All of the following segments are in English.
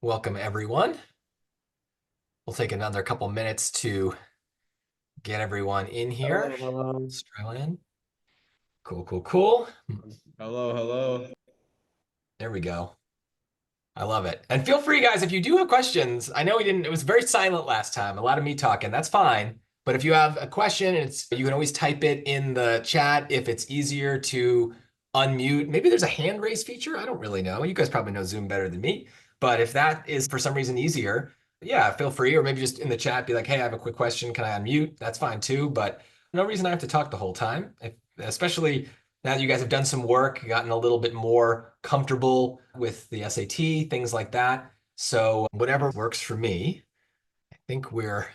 Welcome, everyone. We'll take another couple minutes to get everyone in here. Hello. Straight in. Cool, cool, cool. Hello, hello. There we go. I love it. And feel free, guys, if you do have questions. I know it was very silent last time, a lot of me talking. That's fine. But if you have a question, you can always type it in the chat if it's easier to unmute. Maybe there's a hand raise feature. I don't really know. You guys probably know Zoom better than me. But if that is for some reason easier, yeah, feel free. Or maybe just in the chat, be like, hey, I have a quick question. Can I unmute? That's fine too. But no reason I have to talk the whole time, especially now that you guys have done some work, gotten a little bit more comfortable with the SAT, things like that. So whatever works for me. I think we're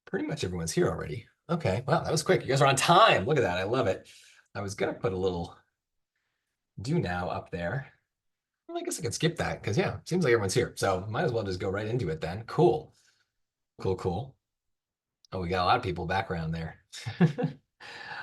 pretty much everyone's here already. Okay, wow, that was quick. You guys are on time. Look at that. I love it. I was gonna put a little do now up there. Well, I guess I could skip that because yeah, seems like everyone's here. So might as well just go right into it then. Cool. Cool, cool. Oh, we got a lot of people background there.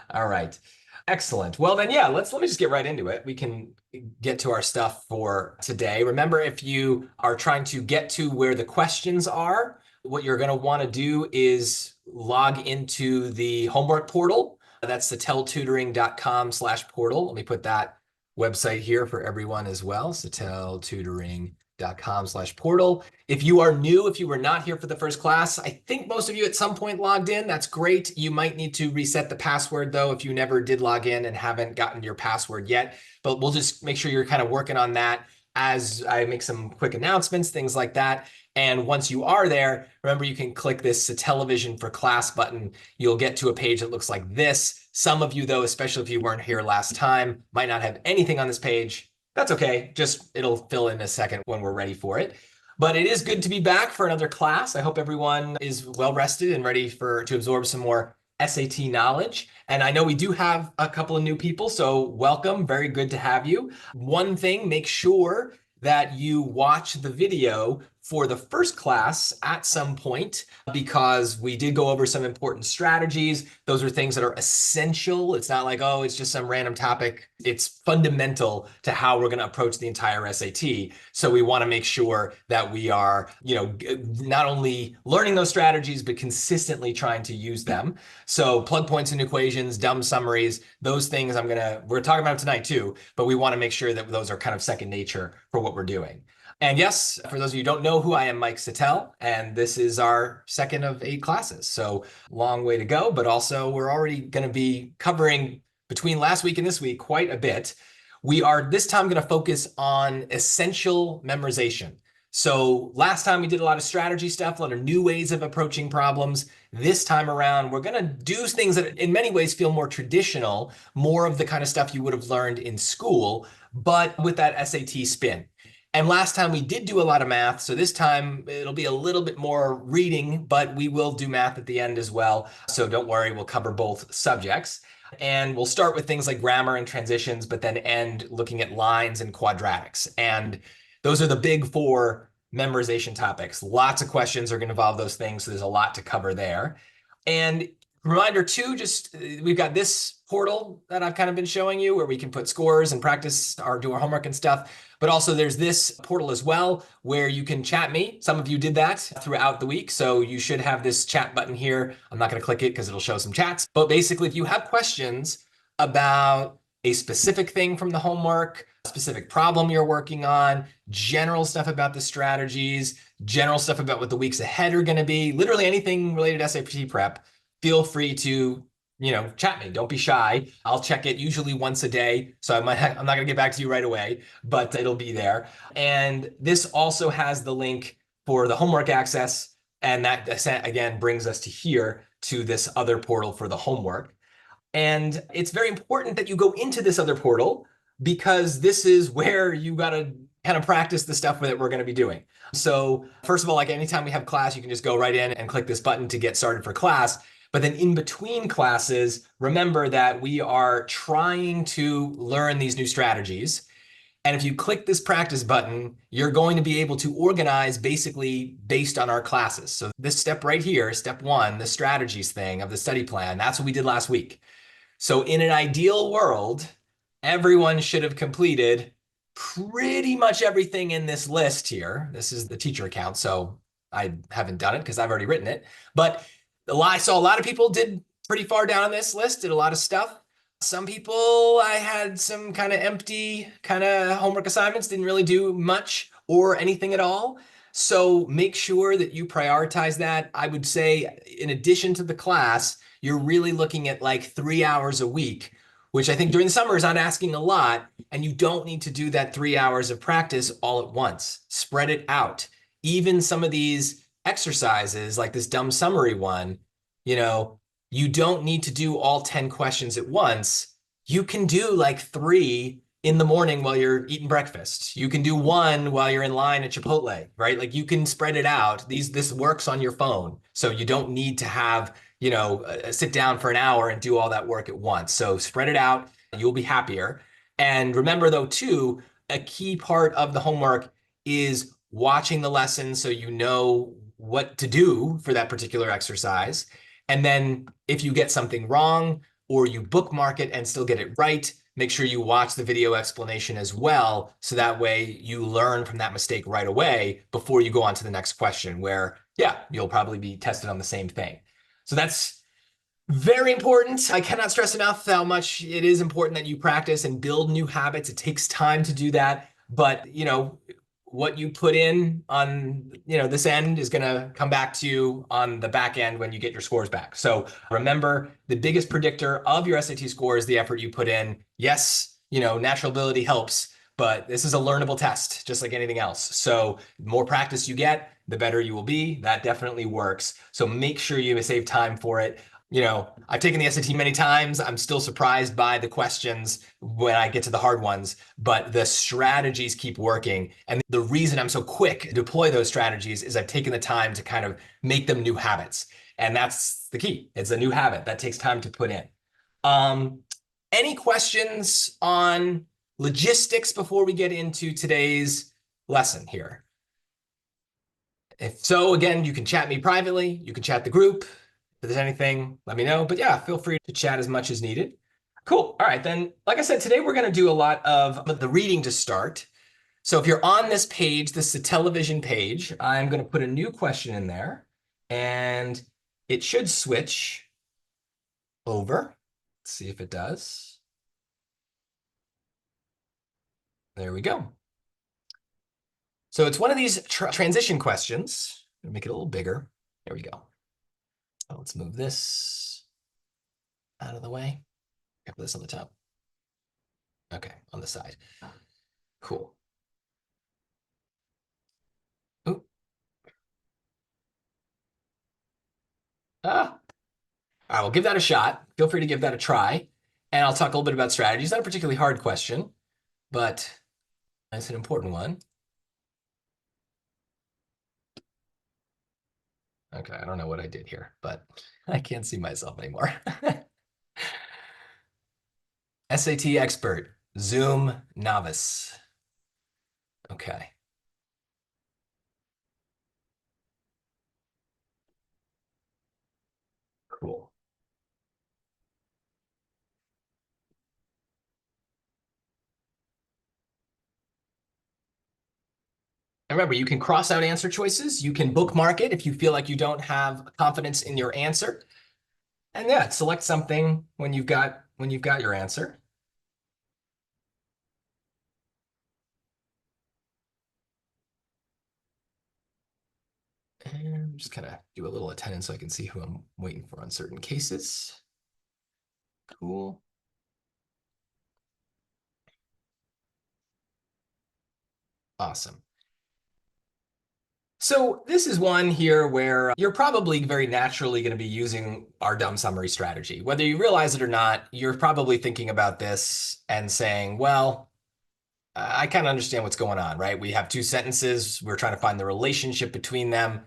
All right. Excellent. Well, then, yeah, let me just get right into it. We can get to our stuff for today. Remember, if you are trying to get to where the questions are, what you're going to want to do is log into the homework portal. That's seteletutoring.com/portal. Let me put that website here for everyone as well, seteletutoring.com/portal. If you are new, if you were not here for the first class, I think most of you at some point logged in. That's great. You might need to reset the password though if you never did log in and haven't gotten your password yet. But we'll just make sure you're kind of working on that as I make some quick announcements, things like that. And once you are there, remember you can click this Television for Class button. You'll get to a page that looks like this. Some of you though, especially if you weren't here last time, might not have anything on this page. That's okay. Just it'll fill in a second when we're ready for it. But it is good to be back for another class. I hope everyone is well rested and ready to absorb some more SAT knowledge. And I know we do have a couple of new people, so welcome. Very good to have you. One thing, make sure that you watch the video for the first class at some point because we did go over some important strategies. Those are things that are essential. It's not like, oh, it's just some random topic. It's fundamental to how we're going to approach the entire SAT. So we want to make sure that we are, not only learning those strategies, but consistently trying to use them. So plug points into equations, dumb summaries, those things we're talking about tonight too, but we want to make sure that those are kind of second nature for what we're doing. And yes, for those of you who don't know who I am, Mike Settele, and this is our second of 8 classes. So long way to go, but also we're already going to be covering between last week and this week quite a bit. We are this time going to focus on essential memorization. So last time we did a lot of strategy stuff, a lot of new ways of approaching problems. This time around, we're going to do things that in many ways feel more traditional, more of the kind of stuff you would have learned in school, but with that SAT spin. And last time we did do a lot of math, so this time it'll be a little bit more reading, but we will do math at the end as well. So don't worry, we'll cover both subjects. And we'll start with things like grammar and transitions, but then end looking at lines and quadratics. And those are the big 4 memorization topics. Lots of questions are going to involve those things, so there's a lot to cover there. And reminder too, just we've got this portal that I've kind of been showing you where we can put scores and practice or do our homework and stuff. But also there's this portal as well where you can chat me. Some of you did that throughout the week. So you should have this chat button here. I'm not going to click it because it'll show some chats. But basically, if you have questions about a specific thing from the homework, a specific problem you're working on, general stuff about the strategies, general stuff about what the weeks ahead are going to be, literally anything related to SAT prep, feel free to chat me. Don't be shy. I'll check it usually once a day. So I'm not going to get back to you right away, but it'll be there. And this also has the link for the homework access. And that, again, brings us to here to this other portal for the homework. And it's very important that you go into this other portal because this is where you got to kind of practice the stuff that we're going to be doing. So first of all, like anytime we have class, you can just go right in and click this button to get started for class. But then in between classes, remember that we are trying to learn these new strategies. And if you click this practice button, you're going to be able to organize basically based on our classes. So this step right here, step 1, the strategies thing of the study plan, that's what we did last week. So in an ideal world, everyone should have completed pretty much everything in this list here. This is the teacher account, so I haven't done it because I've already written it. But I saw a lot of people did pretty far down on this list, did a lot of stuff. Some people, I had some kind of empty kind of homework assignments, didn't really do much or anything at all. So make sure that you prioritize that. I would say, in addition to the class, you're really looking at like 3 hours a week, which I think during the summer is not asking a lot. And you don't need to do that 3 hours of practice all at once. Spread it out. Even some of these exercises, like this dumb summary one, you know, you don't need to do all 10 questions at once. You can do like 3 in the morning while you're eating breakfast. You can do 1 while you're in line at Chipotle, right? Like you can spread it out. This works on your phone. So you don't need to have, sit down for an hour and do all that work at once. So spread it out. You'll be happier. And remember though, too, a key part of the homework is watching the lesson so you know what to do for that particular exercise. And then if you get something wrong or you bookmark it and still get it right, make sure you watch the video explanation as well. So that way you learn from that mistake right away before you go on to the next question where, yeah, you'll probably be tested on the same thing. So that's very important. I cannot stress enough how much it is important that you practice and build new habits. It takes time to do that, but what you put in on, this end is going to come back to you on the back end when you get your scores back. So remember, the biggest predictor of your SAT score is the effort you put in. Yes, natural ability helps, but this is a learnable test, just like anything else. So the more practice you get, the better you will be. That definitely works. So make sure you save time for it. I've taken the SAT many times. I'm still surprised by the questions when I get to the hard ones, but the strategies keep working. And the reason I'm so quick to deploy those strategies is I've taken the time to kind of make them new habits. And that's the key. It's a new habit that takes time to put in. Any questions on logistics before we get into today's lesson here? If so, again, you can chat me privately. You can chat the group. If there's anything, let me know. But yeah, feel free to chat as much as needed. Cool. All right, then, like I said, today we're going to do a lot of the reading to start. So if you're on this page, this is a television page, I'm going to put a new question in there, and it should switch over. Let's see if it does. There we go. So it's one of these transition questions. Make it a little bigger. There we go. Let's move this out of the way. Put this on the top. Okay, on the side. Cool. Ooh. I will give that a shot. Feel free to give that a try. And I'll talk a little bit about strategies. Not a particularly hard question, but it's an important one. Okay, I don't know what I did here, but I can't see myself anymore. SAT expert, Zoom novice. Okay. Cool. And remember, you can cross out answer choices. You can bookmark it if you feel like you don't have confidence in your answer. And yeah, select something when you've got your answer. And just kind of do a little attendance so I can see who I'm waiting for on certain cases. Cool. Awesome. So this is one here where you're probably very naturally going to be using our dumb summary strategy. Whether you realize it or not, you're probably thinking about this and saying, well, I kind of understand what's going on, right? We have 2 sentences. We're trying to find the relationship between them.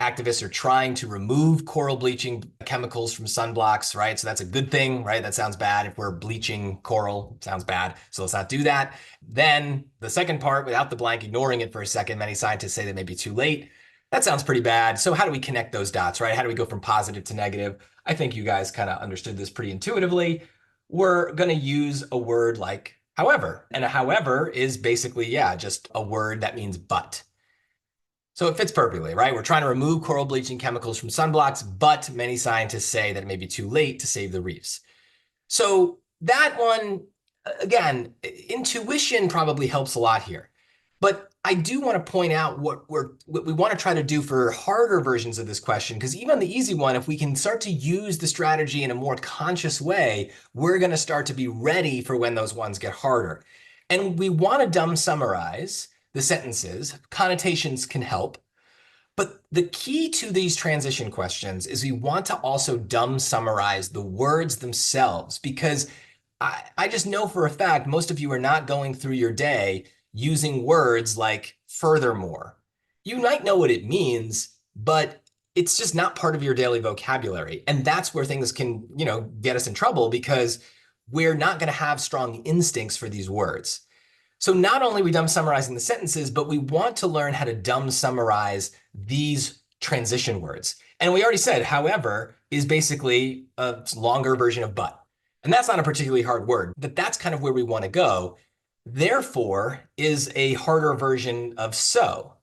Activists are trying to remove coral bleaching chemicals from sunblocks, right? So that's a good thing, right? That sounds bad. If we're bleaching coral, it sounds bad. So let's not do that. Then the second part, without the blank, ignoring it for a second, many scientists say that may be too late. That sounds pretty bad. So how do we connect those dots, right? How do we go from positive to negative? I think you guys kind of understood this pretty intuitively. We're going to use a word like However, and a however is basically, yeah, just a word that means but. So it fits perfectly, right? We're trying to remove coral bleaching chemicals from sunblocks, but many scientists say that it may be too late to save the reefs. So that one, again, intuition probably helps a lot here. But I do want to point out what we want to try to do for harder versions of this question, because even the easy one, if we can start to use the strategy in a more conscious way, we're going to start to be ready for when those ones get harder. And we want to dumb summarize the sentences. Connotations can help. But the key to these transition questions is we want to also dumb summarize the words themselves, because I just know for a fact most of you are not going through your day using words like furthermore. You might know what it means, but it's just not part of your daily vocabulary. And that's where things can, get us in trouble, because we're not going to have strong instincts for these words. So not only are we dumb summarizing the sentences, but we want to learn how to dumb summarize these transition words. And we already said, however, is basically a longer version of but. And that's not a particularly hard word, but that's kind of where we want to go. Therefore is a harder version of so.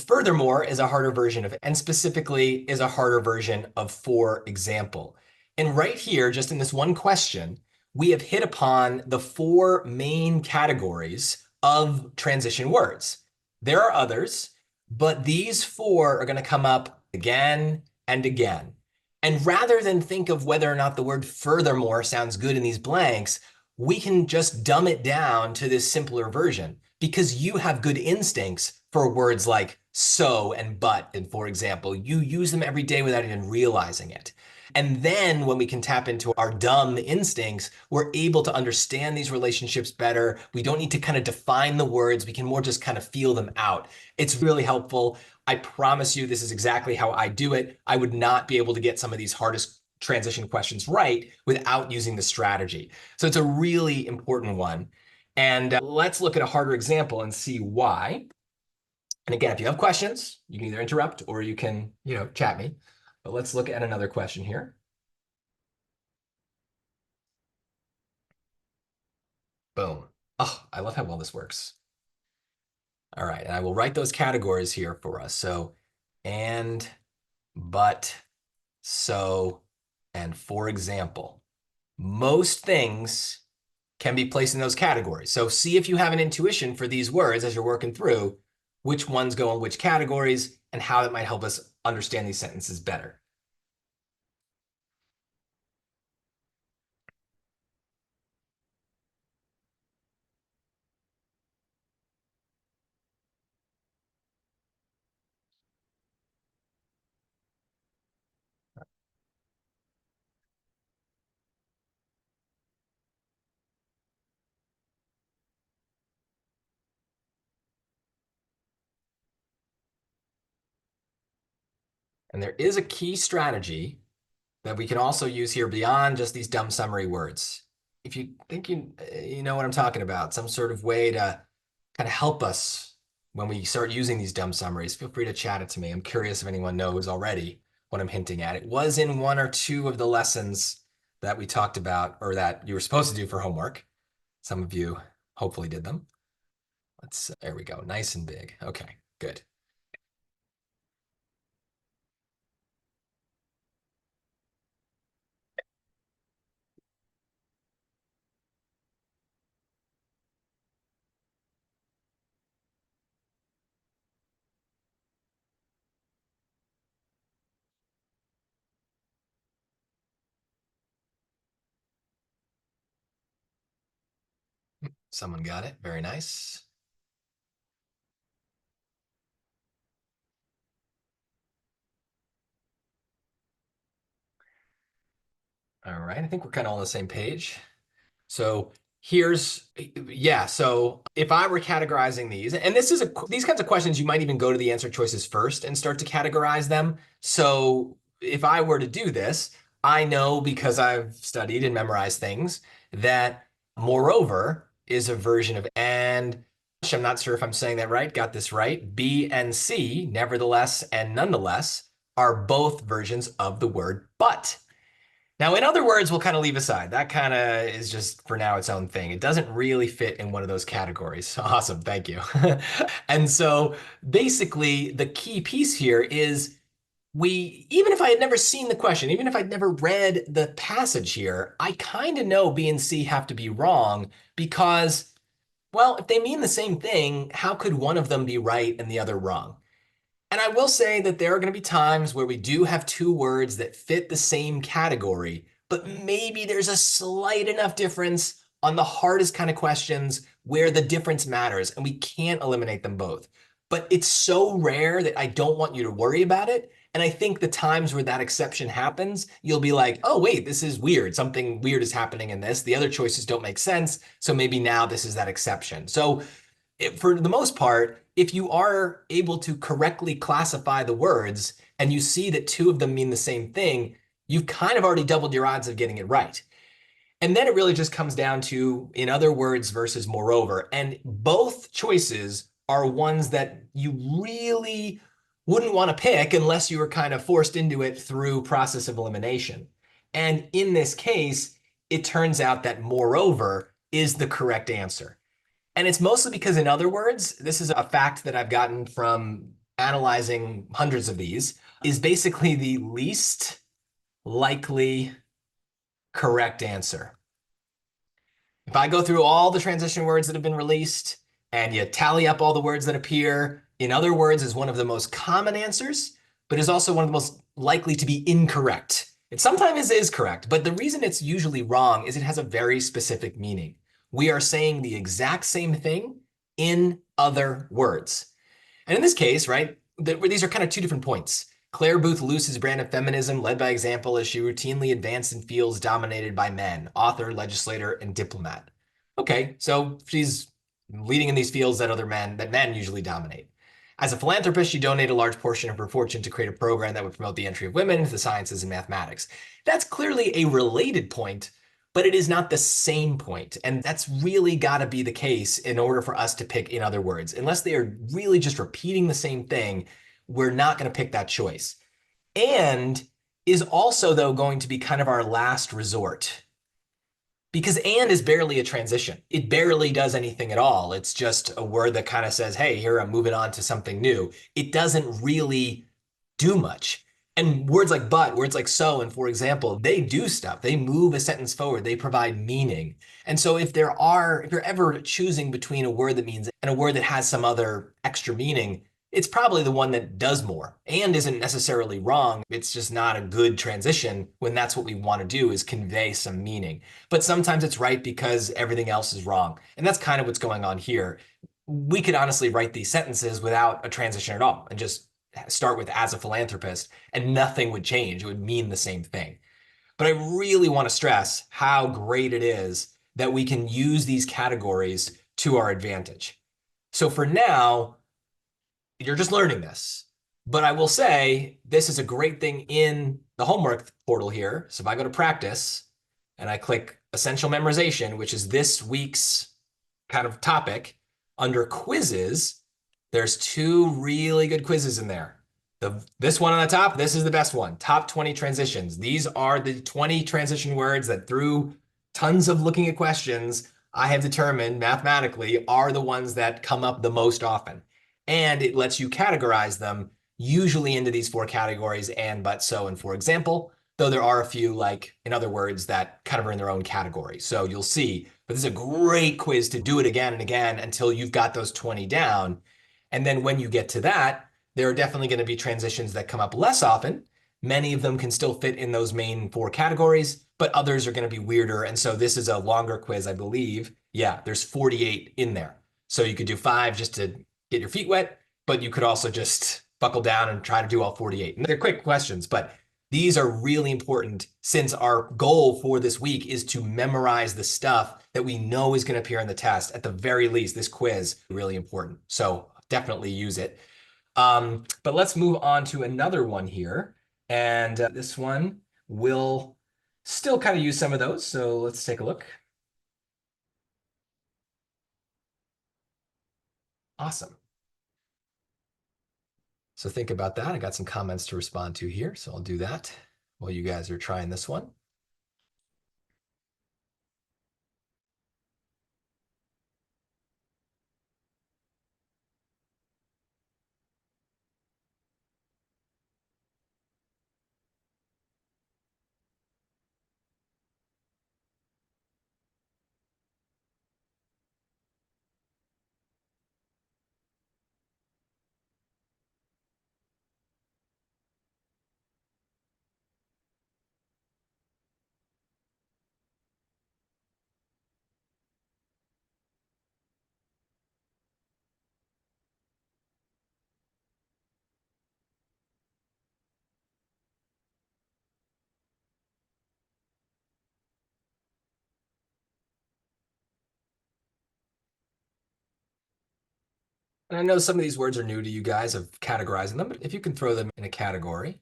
Furthermore is a harder version of, and specifically is a harder version of for example. And right here, just in this one question, we have hit upon the four main categories of transition words. There are others, but these four are going to come up again and again. And rather than think of whether or not the word furthermore sounds good in these blanks, we can just dumb it down to this simpler version, because you have good instincts for words like so and but, and for example, you use them every day without even realizing it. And then when we can tap into our dumb instincts, we're able to understand these relationships better. We don't need to kind of define the words. We can more just kind of feel them out. It's really helpful. I promise you, this is exactly how I do it. I would not be able to get some of these hardest transition questions right without using the strategy. So it's a really important one. And let's look at a harder example and see why. And again, if you have questions, you can either interrupt or you can, chat me. But let's look at another question here. Boom. Oh, I love how well this works. All right, and I will write those categories here for us. So, and, but, so, and for example. Most things can be placed in those categories. So see if you have an intuition for these words as you're working through which ones go in which categories and how it might help us understand these sentences better. And there is a key strategy that we can also use here beyond just these dumb summary words. If you think you know what I'm talking about, some sort of way to kind of help us when we start using these dumb summaries, feel free to chat it to me. I'm curious if anyone knows already what I'm hinting at. It was in one or two of the lessons that we talked about, or that you were supposed to do for homework. Some of you hopefully did them. There we go. Nice and big. Okay, good. Someone got it. Very nice. All right. I think we're kind of on the same page. So yeah. So if I were categorizing these, and these kinds of questions, you might even go to the answer choices first and start to categorize them. So if I were to do this, I know, because I've studied and memorized things, that moreover is a version of and. I'm not sure if I'm saying that right. Got this right. B and C, nevertheless and nonetheless, are both versions of the word but. Now, in other words, we'll kind of leave aside. That kind of is just for now its own thing. It doesn't really fit in one of those categories. Awesome, thank you. And so basically, the key piece here is even if I had never seen the question, even if I'd never read the passage here, I kind of know B and C have to be wrong because, well, if they mean the same thing, how could one of them be right and the other wrong? And I will say that there are going to be times where we do have two words that fit the same category, but maybe there's a slight enough difference on the hardest kind of questions where the difference matters and we can't eliminate them both. But it's so rare that I don't want you to worry about it. And I think the times where that exception happens, you'll be like, oh, wait, this is weird. Something weird is happening in this. The other choices don't make sense. So maybe now this is that exception. So for the most part, if you are able to correctly classify the words and you see that two of them mean the same thing, you've kind of already doubled your odds of getting it right. And then it really just comes down to in other words versus moreover. And both choices are ones that you really wouldn't want to pick unless you were kind of forced into it through process of elimination. And in this case, it turns out that moreover is the correct answer. And it's mostly because, in other words, this is a fact that I've gotten from analyzing hundreds of these, is basically the least likely correct answer. If I go through all the transition words that have been released and you tally up all the words that appear, in other words, is one of the most common answers, but is also one of the most likely to be incorrect. It sometimes is correct, but the reason it's usually wrong is it has a very specific meaning. We are saying the exact same thing in other words. And in this case, right, these are kind of two different points. Claire Booth Luce's brand of feminism led by example as she routinely advanced in fields dominated by men, author, legislator, and diplomat. Okay, so she's leading in these fields that men usually dominate. As a philanthropist, she donated a large portion of her fortune to create a program that would promote the entry of women into the sciences and mathematics. That's clearly a related point, but it is not the same point. And that's really got to be the case in order for us to pick in other words. Unless they are really just repeating the same thing, we're not going to pick that choice. And is also, though, going to be kind of our last resort. Because and is barely a transition. It barely does anything at all. It's just a word that kind of says, hey, here, I'm moving on to something new. It doesn't really do much. And words like but, words like so, and for example, they do stuff. They move a sentence forward. They provide meaning. And so if you're ever choosing between a word that means and a word that has some other extra meaning, it's probably the one that does more and isn't necessarily wrong. It's just not a good transition when that's what we want to do is convey some meaning. But sometimes it's right because everything else is wrong. And that's kind of what's going on here. We could honestly write these sentences without a transition at all and just start with as a philanthropist and nothing would change. It would mean the same thing. But I really want to stress how great it is that we can use these categories to our advantage. So for now, you're just learning this. But I will say this is a great thing in the homework portal here. So if I go to practice and I click essential memorization, which is this week's kind of topic, under quizzes, there's two really good quizzes in there. This one on the top, this is the best one. Top 20 transitions. These are the 20 transition words that through tons of looking at questions, I have determined mathematically are the ones that come up the most often. And it lets you categorize them usually into these four categories and, but, so, and for example, though there are a few like in other words that kind of are in their own category. So you'll see, but this is a great quiz to do it again and again until you've got those 20 down. And then when you get to that, there are definitely going to be transitions that come up less often. Many of them can still fit in those main four categories, but others are going to be weirder. And so this is a longer quiz, I believe. Yeah, there's 48 in there. So you could do 5 just to get your feet wet, but you could also just buckle down and try to do all 48. And they're quick questions, but these are really important since our goal for this week is to memorize the stuff that we know is going to appear in the test. At the very least, this quiz is really important. So definitely use it. But let's move on to another one here. And this one will still kind of use some of those. So let's take a look. Awesome. So think about that. I got some comments to respond to here. So I'll do that while you guys are trying this one. And I know some of these words are new to you guys of categorizing them, but if you can throw them in a category,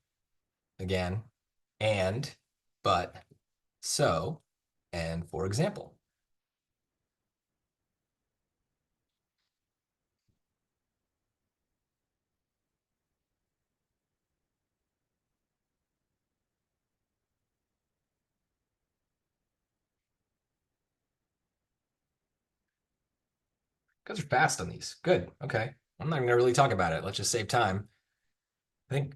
again, and, but, so, and for example. You guys are fast on these. Good. Okay. I'm not going to really talk about it. Let's just save time. I think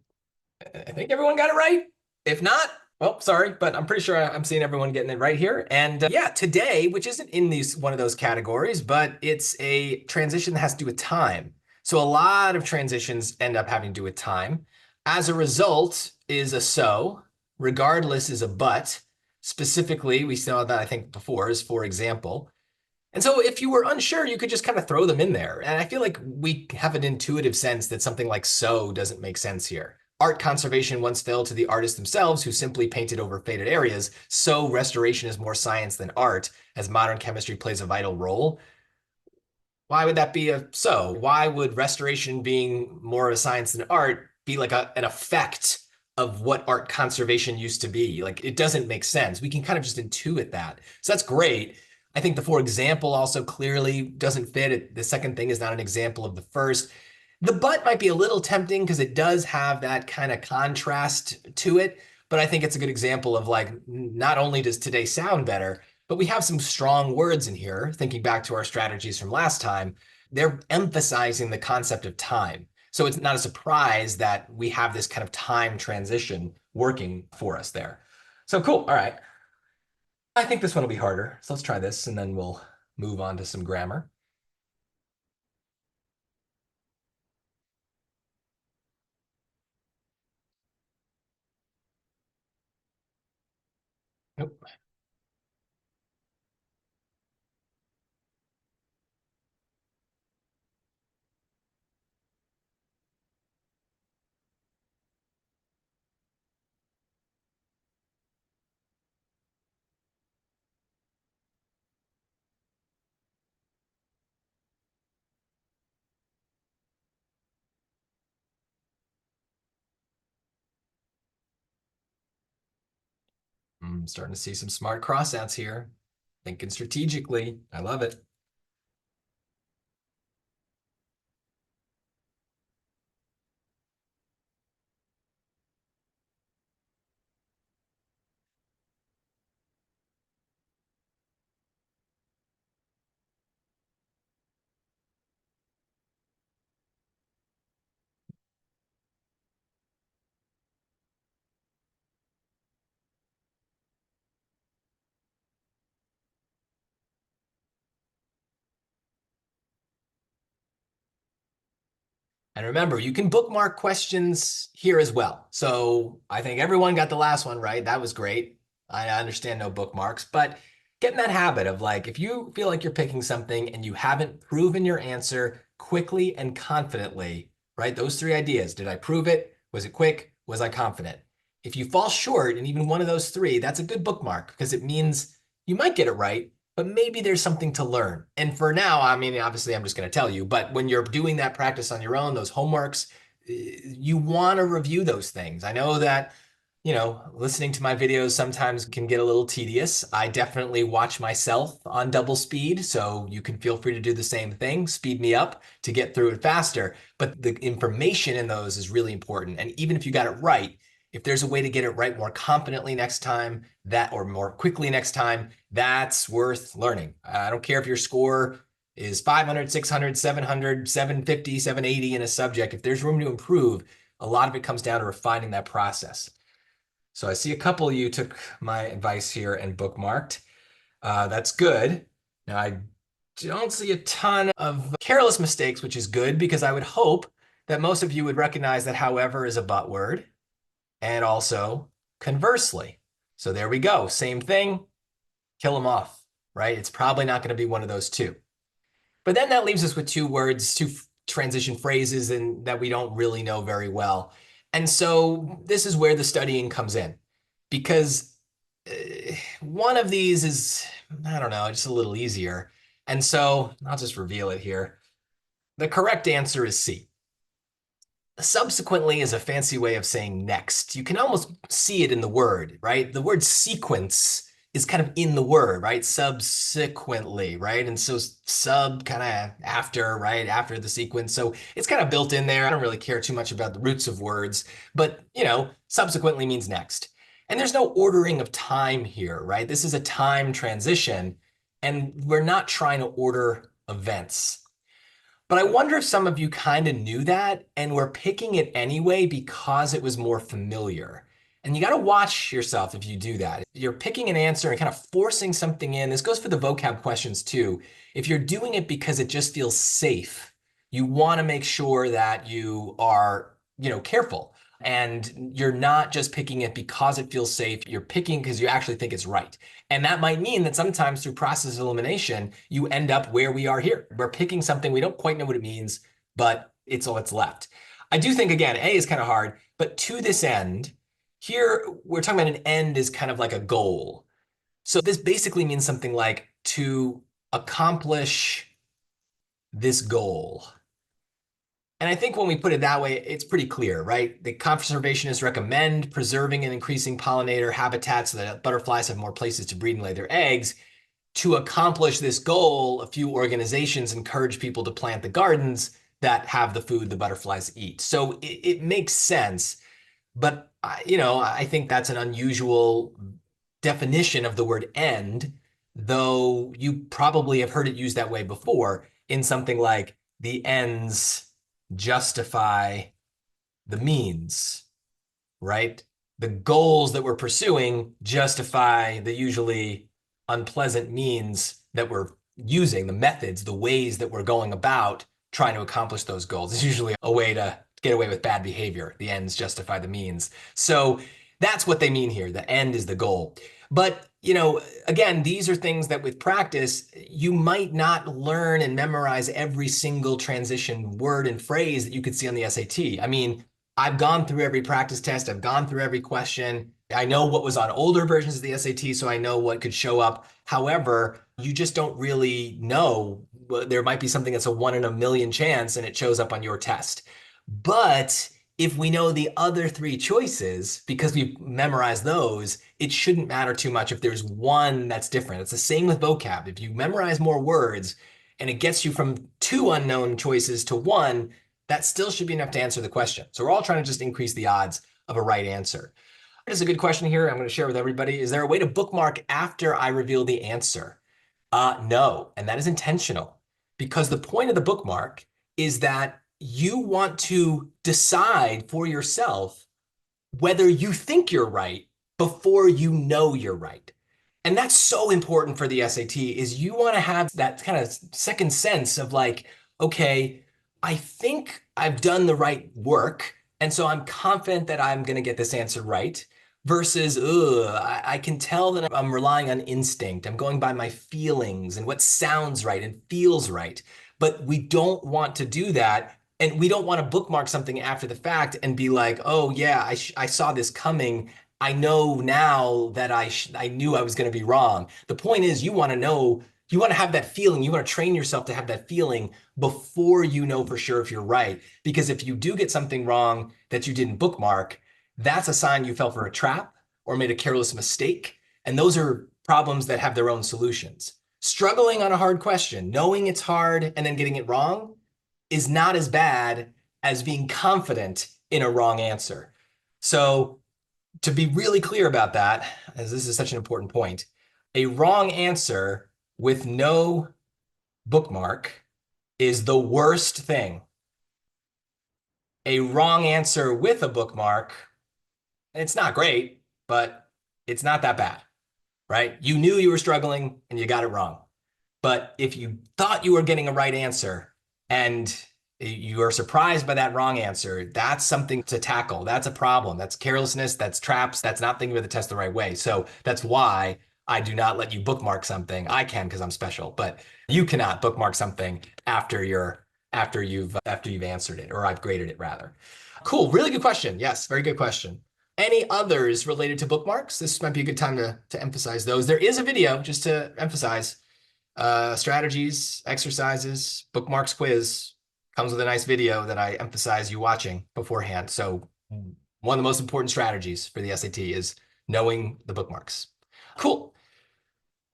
I think everyone got it right. If not, well, sorry, but I'm pretty sure I'm seeing everyone getting it right here. And yeah, today, which isn't in these one of those categories, but it's a transition that has to do with time. So a lot of transitions end up having to do with time. As a result is a so, regardless is a but. Specifically, we saw that I think before is for example. And so if you were unsure, you could just kind of throw them in there. And I feel like we have an intuitive sense that something like so doesn't make sense here. Art conservation once fell to the artists themselves who simply painted over faded areas. So restoration is more science than art, as modern chemistry plays a vital role. Why would that be a so? Why would restoration being more of a science than art be like an effect of what art conservation used to be? Like it doesn't make sense. We can kind of just intuit that. So that's great. I think the for example also clearly doesn't fit. The second thing is not an example of the first. The but might be a little tempting because it does have that kind of contrast to it. But I think it's a good example of like, not only does today sound better, but we have some strong words in here, thinking back to our strategies from last time. They're emphasizing the concept of time. So it's not a surprise that we have this kind of time transition working for us there. So cool. All right. I think this one will be harder. So let's try this and then we'll move on to some grammar. Nope. I'm starting to see some smart crossouts here. Thinking strategically. I love it. And remember, you can bookmark questions here as well. So I think everyone got the last one right. That was great. I understand no bookmarks, but get in that habit of like, if you feel like you're picking something and you haven't proven your answer quickly and confidently, right? Those three ideas. Did I prove it? Was it quick? Was I confident? If you fall short in even one of those three, that's a good bookmark because it means you might get it right, but maybe there's something to learn. And for now, I mean, obviously, I'm just going to tell you, but when you're doing that practice on your own, those homeworks, you want to review those things. I know that, listening to my videos sometimes can get a little tedious. I definitely watch myself on double speed, so you can feel free to do the same thing, speed me up to get through it faster. But the information in those is really important. And even if you got it right, if there's a way to get it right more confidently next time, that or more quickly next time, that's worth learning. I don't care if your score is 500, 600, 700, 750, 780 in a subject. If there's room to improve, a lot of it comes down to refining that process. So I see a couple of you took my advice here and bookmarked. That's good. Now I don't see a ton of careless mistakes, which is good because I would hope that most of you would recognize that however is a but word and also conversely. So there we go. Same thing, kill them off, right? It's probably not going to be one of those two. But then that leaves us with two words, two transition phrases, and that we don't really know very well. And so this is where the studying comes in because one of these is, I don't know, just a little easier. And so I'll just reveal it here. The correct answer is C. Subsequently is a fancy way of saying next. You can almost see it in the word, right? The word sequence is kind of in the word, right? Subsequently, right? And so sub kind of after, right? After the sequence. So it's kind of built in there. I don't really care too much about the roots of words, but subsequently means next. And there's no ordering of time here, right? This is a time transition, and we're not trying to order events. But I wonder if some of you kind of knew that and were picking it anyway because it was more familiar. And you got to watch yourself if you do that. If you're picking an answer and kind of forcing something in. This goes for the vocab questions too. If you're doing it because it just feels safe, you want to make sure that you are, careful. And you're not just picking it because it feels safe. You're picking because you actually think it's right. And that might mean that sometimes through process elimination, you end up where we are here. We're picking something, we don't quite know what it means, but it's all that's left. I do think, again, A is kind of hard, but to this end, here we're talking about an end is kind of like a goal. So this basically means something like to accomplish this goal. And I think when we put it that way, it's pretty clear, right? The conservationists recommend preserving and increasing pollinator habitats so that butterflies have more places to breed and lay their eggs. To accomplish this goal, a few organizations encourage people to plant the gardens that have the food the butterflies eat. So it makes sense, but I think that's an unusual definition of the word end, though you probably have heard it used that way before in something like the ends justify the means, right? The goals that we're pursuing justify the usually unpleasant means that we're using, the methods, the ways that we're going about trying to accomplish those goals. It's usually a way to get away with bad behavior. The ends justify the means. So that's what they mean here. The end is the goal. But, again, these are things that with practice, you might not learn and memorize every single transition word and phrase that you could see on the SAT. I mean, I've gone through every practice test. I've gone through every question. I know what was on older versions of the SAT, so I know what could show up. However, you just don't really know. There might be something that's a 1 in a million chance and it shows up on your test. But if we know the other three choices, because we've memorized those, it shouldn't matter too much if there's one that's different. It's the same with vocab. If you memorize more words and it gets you from two unknown choices to one, that still should be enough to answer the question. So we're all trying to just increase the odds of a right answer. This is a good question here. I'm going to share with everybody. Is there a way to bookmark after I reveal the answer? No, and that is intentional because the point of the bookmark is that you want to decide for yourself whether you think you're right before you know you're right. And that's so important for the SAT is you want to have that kind of second sense of like, okay, I think I've done the right work. And so I'm confident that I'm going to get this answer right versus, I can tell that I'm relying on instinct. I'm going by my feelings and what sounds right and feels right. But we don't want to do that. And we don't want to bookmark something after the fact and be like, oh, yeah, I saw this coming. I know now that I knew I was going to be wrong. The point is, you want to know, you want to have that feeling. You want to train yourself to have that feeling before you know for sure if you're right. Because if you do get something wrong that you didn't bookmark, that's a sign you fell for a trap or made a careless mistake. And those are problems that have their own solutions. Struggling on a hard question, knowing it's hard and then getting it wrong is not as bad as being confident in a wrong answer. So to be really clear about that, as this is such an important point, a wrong answer with no bookmark is the worst thing. A wrong answer with a bookmark, it's not great, but it's not that bad, right? You knew you were struggling and you got it wrong. But if you thought you were getting a right answer and you are surprised by that wrong answer, that's something to tackle. That's a problem. That's carelessness. That's traps. That's not thinking about the test the right way. So that's why I do not let you bookmark something. I can because I'm special, but you cannot bookmark something after you've answered it, or I've graded it rather. Cool. Really good question. Yes, very good question. Any others related to bookmarks? This might be a good time to emphasize those. There is a video just to emphasize strategies, exercises, bookmarks quiz. comes with a nice video that I emphasize you watching beforehand. So one of the most important strategies for the SAT is knowing the bookmarks. Cool.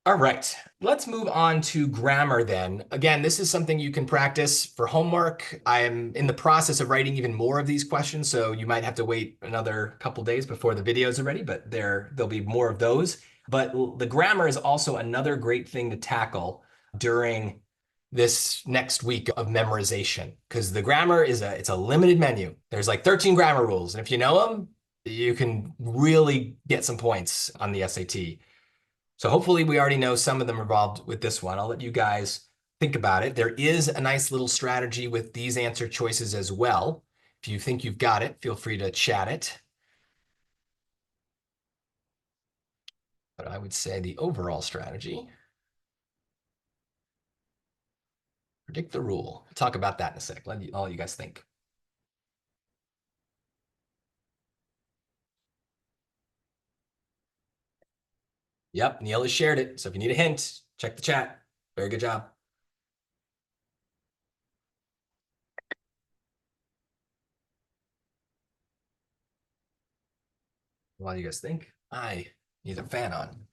All right, let's move on to grammar then. Again, this is something you can practice for homework. I am in the process of writing even more of these questions, so you might have to wait another couple days before the videos are ready, but there'll be more of those. But the grammar is also another great thing to tackle during this next week of memorization, because the grammar it's a limited menu. There's like 13 grammar rules, and if you know them, you can really get some points on the SAT. So hopefully we already know some of them involved with this one. I'll let you guys think about it. There is a nice little strategy with these answer choices as well. If you think you've got it, feel free to chat it. But I would say the overall strategy, predict the rule. We'll talk about that in a sec. I'll let you guys think. Yep, Neil has shared it. So if you need a hint, check the chat. Very good job. While you guys think, I need a fan on.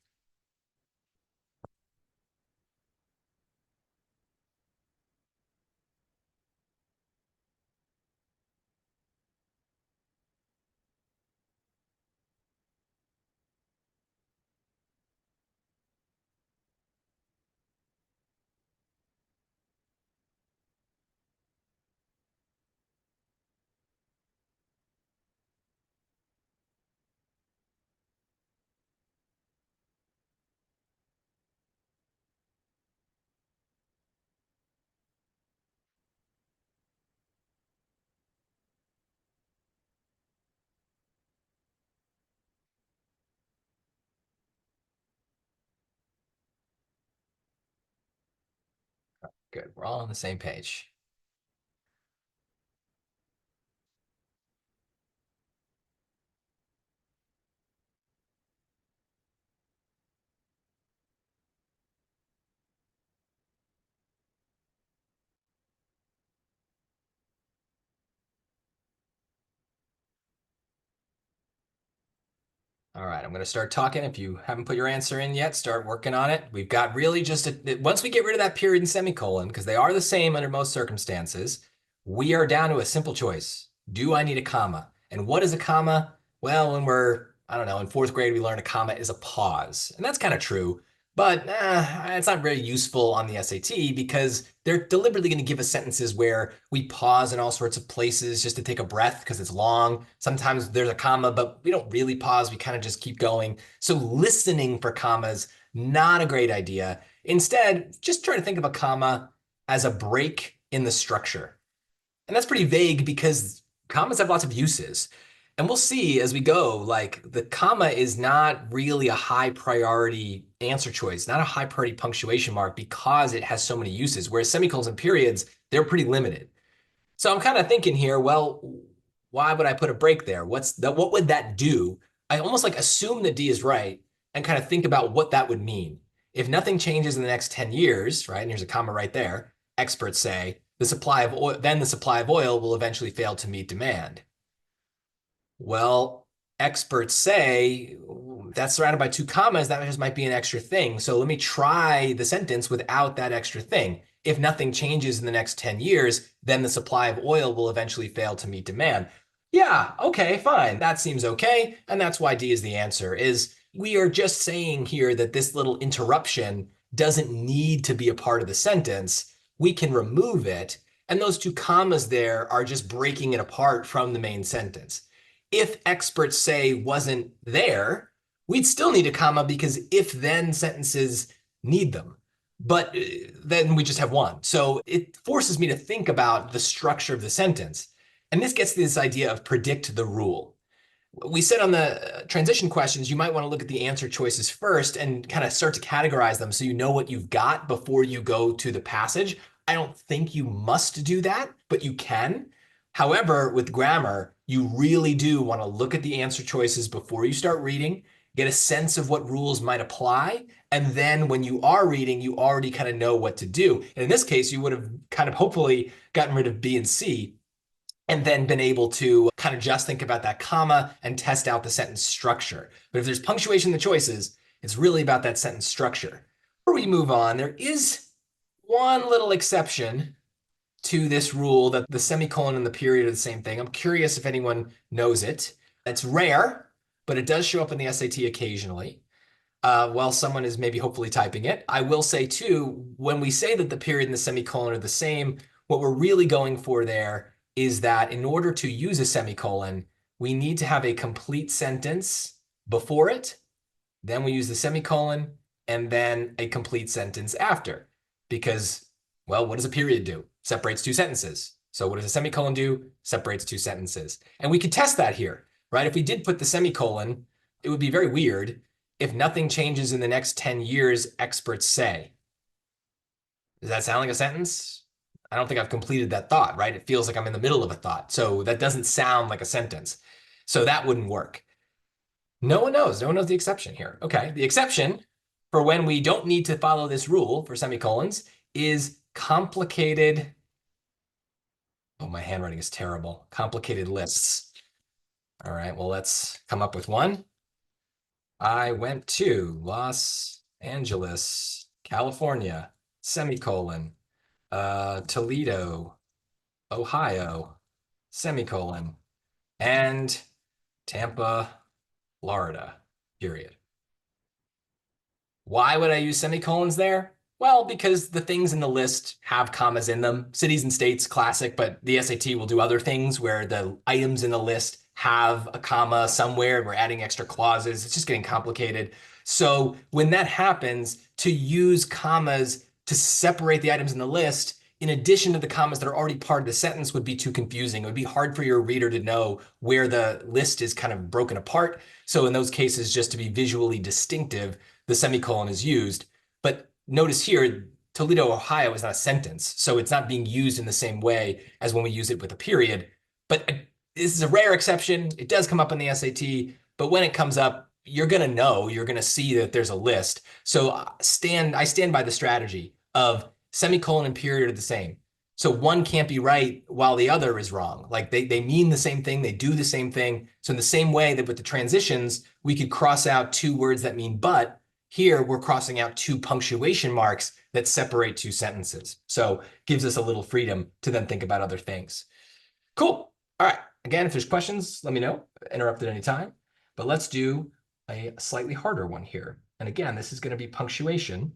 Good, we're all on the same page. All right, I'm going to start talking. If you haven't put your answer in yet, start working on it. We've got really just once we get rid of that period and semicolon, because they are the same under most circumstances, we are down to a simple choice. Do I need a comma? And what is a comma? Well, when I don't know, in fourth grade, we learned a comma is a pause. And that's kind of true, but it's not very useful on the SAT because they're deliberately going to give us sentences where we pause in all sorts of places just to take a breath because it's long. Sometimes there's a comma, but we don't really pause. We kind of just keep going. So listening for commas, not a great idea. Instead, just try to think of a comma as a break in the structure. And that's pretty vague because commas have lots of uses. And we'll see as we go, like the comma is not really a high priority answer choice, not a high priority punctuation mark because it has so many uses, whereas semicolons and periods, they're pretty limited. So I'm kind of thinking here, well, why would I put a break there? What would that do? I almost like assume that D is right and kind of think about what that would mean. If nothing changes in the next 10 years, right? And here's a comma right there. Experts say the supply of oil will eventually fail to meet demand. Well, experts say that's surrounded by two commas. That just might be an extra thing. So let me try the sentence without that extra thing. If nothing changes in the next 10 years, then the supply of oil will eventually fail to meet demand. Yeah, okay, fine. That seems okay. And that's why D is the answer, is we are just saying here that this little interruption doesn't need to be a part of the sentence. We can remove it. And those two commas there are just breaking it apart from the main sentence. If experts say wasn't there, we'd still need a comma because if then sentences need them. But then we just have one. So it forces me to think about the structure of the sentence. And this gets to this idea of predict the rule. We said on the transition questions, you might want to look at the answer choices first and kind of start to categorize them so you know what you've got before you go to the passage. I don't think you must do that, but you can. However, with grammar, you really do want to look at the answer choices before you start reading, get a sense of what rules might apply, And then when you are reading, you already kind of know what to do. And in this case, you would have kind of hopefully gotten rid of B and C and then been able to kind of just think about that comma and test out the sentence structure. But if there's punctuation in the choices, it's really about that sentence structure. Before we move on, there is one little exception to this rule that the semicolon and the period are the same thing. I'm curious if anyone knows it. It's rare, but it does show up in the SAT occasionally while someone is maybe hopefully typing it. I will say too, when we say that the period and the semicolon are the same, what we're really going for there is that in order to use a semicolon, we need to have a complete sentence before it, then we use the semicolon, and then a complete sentence after. Because, well, what does a period do? Separates two sentences. So what does a semicolon do? Separates two sentences. And we could test that here, right? If we did put the semicolon, it would be very weird if nothing changes in the next 10 years, experts say. Does that sound like a sentence? I don't think I've completed that thought, right? It feels like I'm in the middle of a thought. So that doesn't sound like a sentence. So that wouldn't work. No one knows. No one knows the exception here. Okay. The exception for when we don't need to follow this rule for semicolons is complicated. Oh, my handwriting is terrible. Complicated lists. All right. Well, let's come up with one. I went to Los Angeles, California, semicolon, Toledo, Ohio, semicolon, and Tampa, Florida, period. Why would I use semicolons there? Well, because the things in the list have commas in them. Cities and states, classic, but the SAT will do other things where the items in the list have a comma somewhere. We're adding extra clauses. It's just getting complicated. So when that happens, to use commas to separate the items in the list, in addition to the commas that are already part of the sentence, would be too confusing. It would be hard for your reader to know where the list is kind of broken apart. So in those cases, just to be visually distinctive, the semicolon is used. But notice here, Toledo, Ohio is not a sentence. So it's not being used in the same way as when we use it with a period. But this is a rare exception. It does come up in the SAT, but when it comes up, you're going to know, you're going to see that there's a list. So I stand by the strategy of semicolon and period are the same. So one can't be right while the other is wrong. Like they mean the same thing, they do the same thing. So in the same way that with the transitions, we could cross out two words that mean but, here we're crossing out two punctuation marks that separate two sentences. So gives us a little freedom to then think about other things. Cool. All right. Again, if there's questions, let me know. Interrupt at any time. But let's do a slightly harder one here. And again, this is going to be punctuation.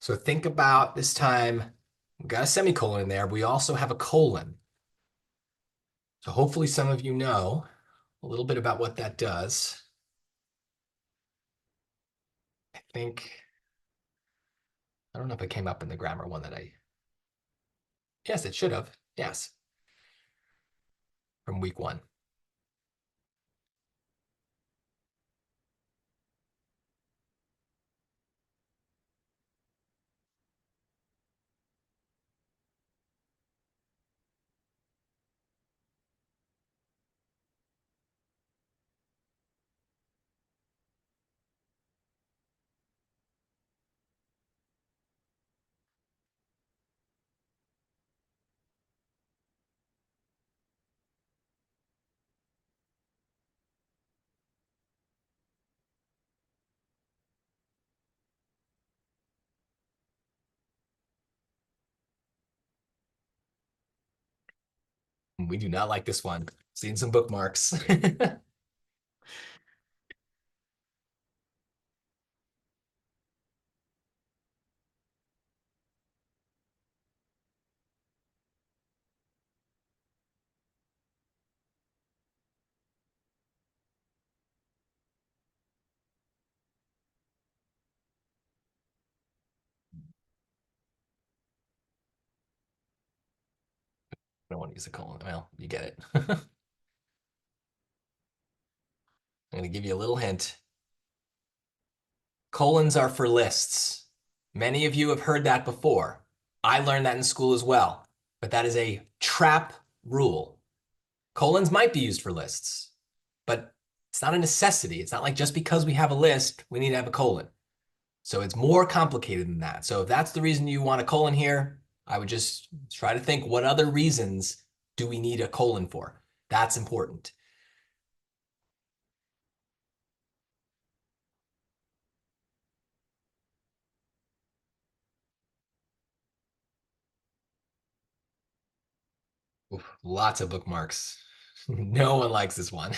So think about this time, we've got a semicolon in there. We also have a colon. So hopefully some of you know a little bit about what that does. I think, I don't know if it came up in the grammar one yes, it should have. Yes. From week 1. We do not like this one. Seen some bookmarks. I don't want to use a colon. Well, you get it. I'm going to give you a little hint. Colons are for lists. Many of you have heard that before. I learned that in school as well, but that is a trap rule. Colons might be used for lists, but It's not a necessity. It's not like just because we have a list, we need to have a colon. So it's more complicated than that. So if that's the reason you want a colon here, I would just try to think what other reasons do we need a colon for? That's important. Oof, lots of bookmarks. No one likes this one.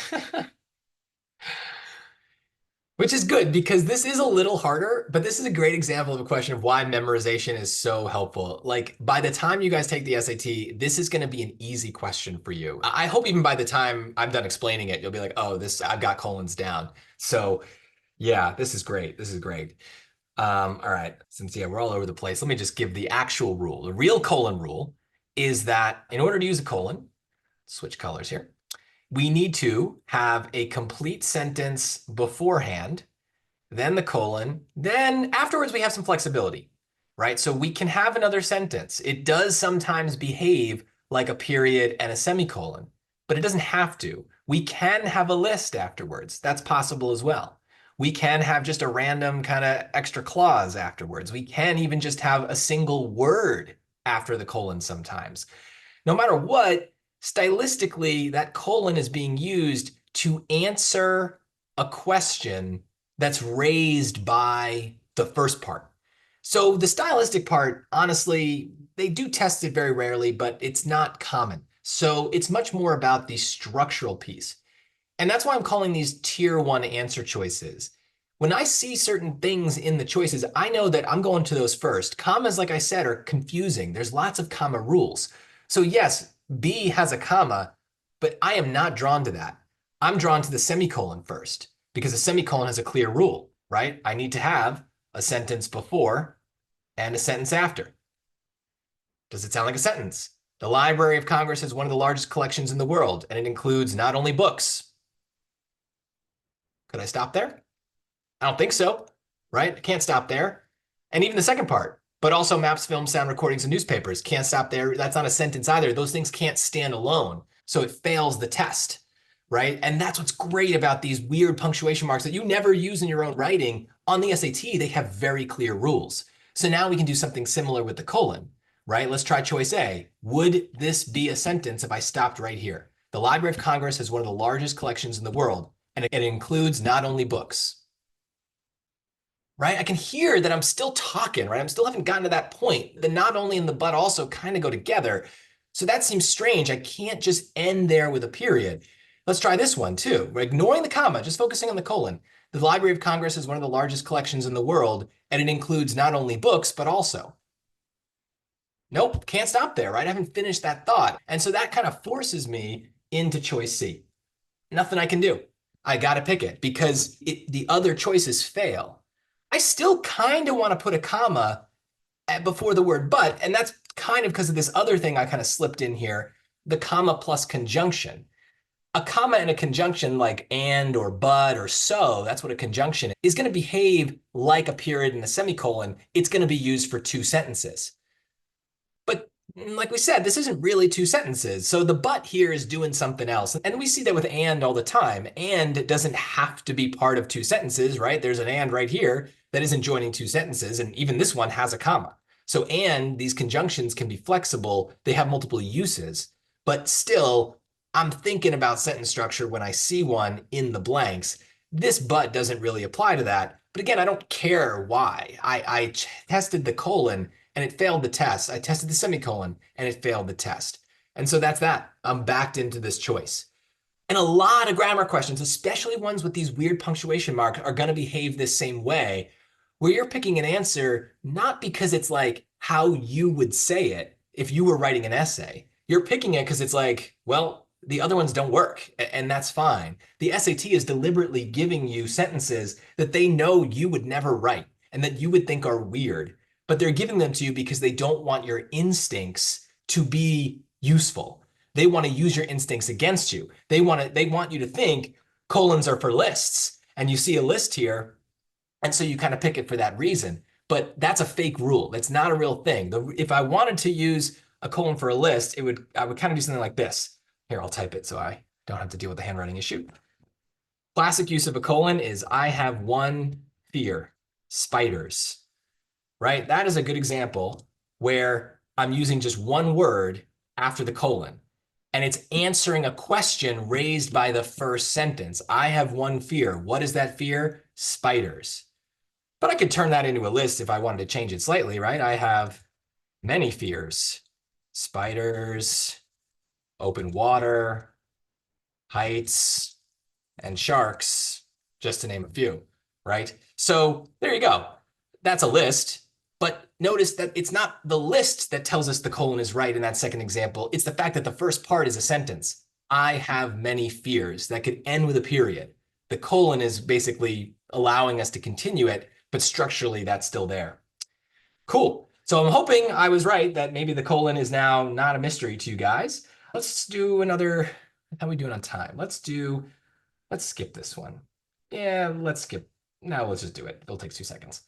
Which is good because this is a little harder, but this is a great example of a question of why memorization is so helpful. Like by the time you guys take the SAT, this is going to be an easy question for you. I hope even by the time I'm done explaining it, you'll be like, oh, this I've got colons down. So yeah, this is great. This is great. All right, since yeah, we're all over the place, let me just give the actual rule. The real colon rule is that in order to use a colon, switch colors here, we need to have a complete sentence beforehand, then the colon, then afterwards we have some flexibility, right? So we can have another sentence. It does sometimes behave like a period and a semicolon, but it doesn't have to. We can have a list afterwards. That's possible as well. We can have just a random kind of extra clause afterwards. We can even just have a single word after the colon sometimes. No matter what, stylistically, that colon is being used to answer a question that's raised by the first part. So the stylistic part, honestly, they do test it very rarely, but it's not common. So it's much more about the structural piece. And that's why I'm calling these tier one answer choices. When I see certain things in the choices, I know that I'm going to those first. Commas, like I said, are confusing. There's lots of comma rules. So yes, B has a comma, but I am not drawn to that. I'm drawn to the semicolon first because a semicolon has a clear rule, right? I need to have a sentence before and a sentence after. Does it sound like a sentence? The Library of Congress is one of the largest collections in the world, and it includes not only books. Could I stop there? I don't think so, right? I can't stop there. And even the second part, but also maps, films, sound recordings, and newspapers. Can't stop there. That's not a sentence either. Those things can't stand alone. So it fails the test, right? And that's what's great about these weird punctuation marks that you never use in your own writing. On the SAT, they have very clear rules. So now we can do something similar with the colon, right? Let's try choice A. Would this be a sentence if I stopped right here? The Library of Congress has one of the largest collections in the world, and it includes not only books, right? I can hear that I'm still talking, right? I'm still haven't gotten to that point. The not only and the but also kind of go together. So that seems strange. I can't just end there with a period. Let's try this one too. We're ignoring the comma, just focusing on the colon. The Library of Congress is one of the largest collections in the world, and it includes not only books, but also. Nope, can't stop there, right? I haven't finished that thought. And so that kind of forces me into choice C. Nothing I can do. I got to pick it because the other choices fail. I still kind of want to put a comma before the word but, and that's kind of because of this other thing I kind of slipped in here, the comma plus conjunction. A comma and a conjunction like and or but or so, that's what a conjunction is going to behave like a period and a semicolon. It's going to be used for two sentences. But like we said, this isn't really two sentences. So the but here is doing something else. And we see that with and all the time. And doesn't have to be part of two sentences, right? There's an and right here that isn't joining two sentences. And even this one has a comma. So and these conjunctions can be flexible. They have multiple uses. But still, I'm thinking about sentence structure when I see one in the blanks. This but doesn't really apply to that. But again, I don't care why. I tested the colon and it failed the test. I tested the semicolon and it failed the test. And so that's that. I'm backed into this choice. And a lot of grammar questions, especially ones with these weird punctuation marks, are going to behave this same way, where you're picking an answer not because it's like how you would say it if you were writing an essay. You're picking it because it's like, well, the other ones don't work, and that's fine. The SAT is deliberately giving you sentences that they know you would never write and that you would think are weird, but they're giving them to you because they don't want your instincts to be useful. They want to use your instincts against you. They want you to think colons are for lists, and you see a list here, and so you kind of pick it for that reason. But that's a fake rule. That's not a real thing. If I wanted to use a colon for a list, I would kind of do something like this. Here, I'll type it so I don't have to deal with the handwriting issue. Classic use of a colon is I have one fear, spiders, right? That is a good example where I'm using just one word after the colon. And it's answering a question raised by the first sentence. I have one fear. What is that fear? Spiders. But I could turn that into a list if I wanted to change it slightly, right? I have many fears. Spiders, open water, heights, and sharks, just to name a few, right? So there you go. That's a list. But notice that it's not the list that tells us the colon is right in that second example. It's the fact that the first part is a sentence. I have many fears. That could end with a period. The colon is basically allowing us to continue it, but structurally that's still there. Cool. So I'm hoping I was right that maybe the colon is now not a mystery to you guys. Let's do another. How are we doing on time? Let's skip this one. Yeah, let's skip. No, let's just do it. It'll take 2 seconds.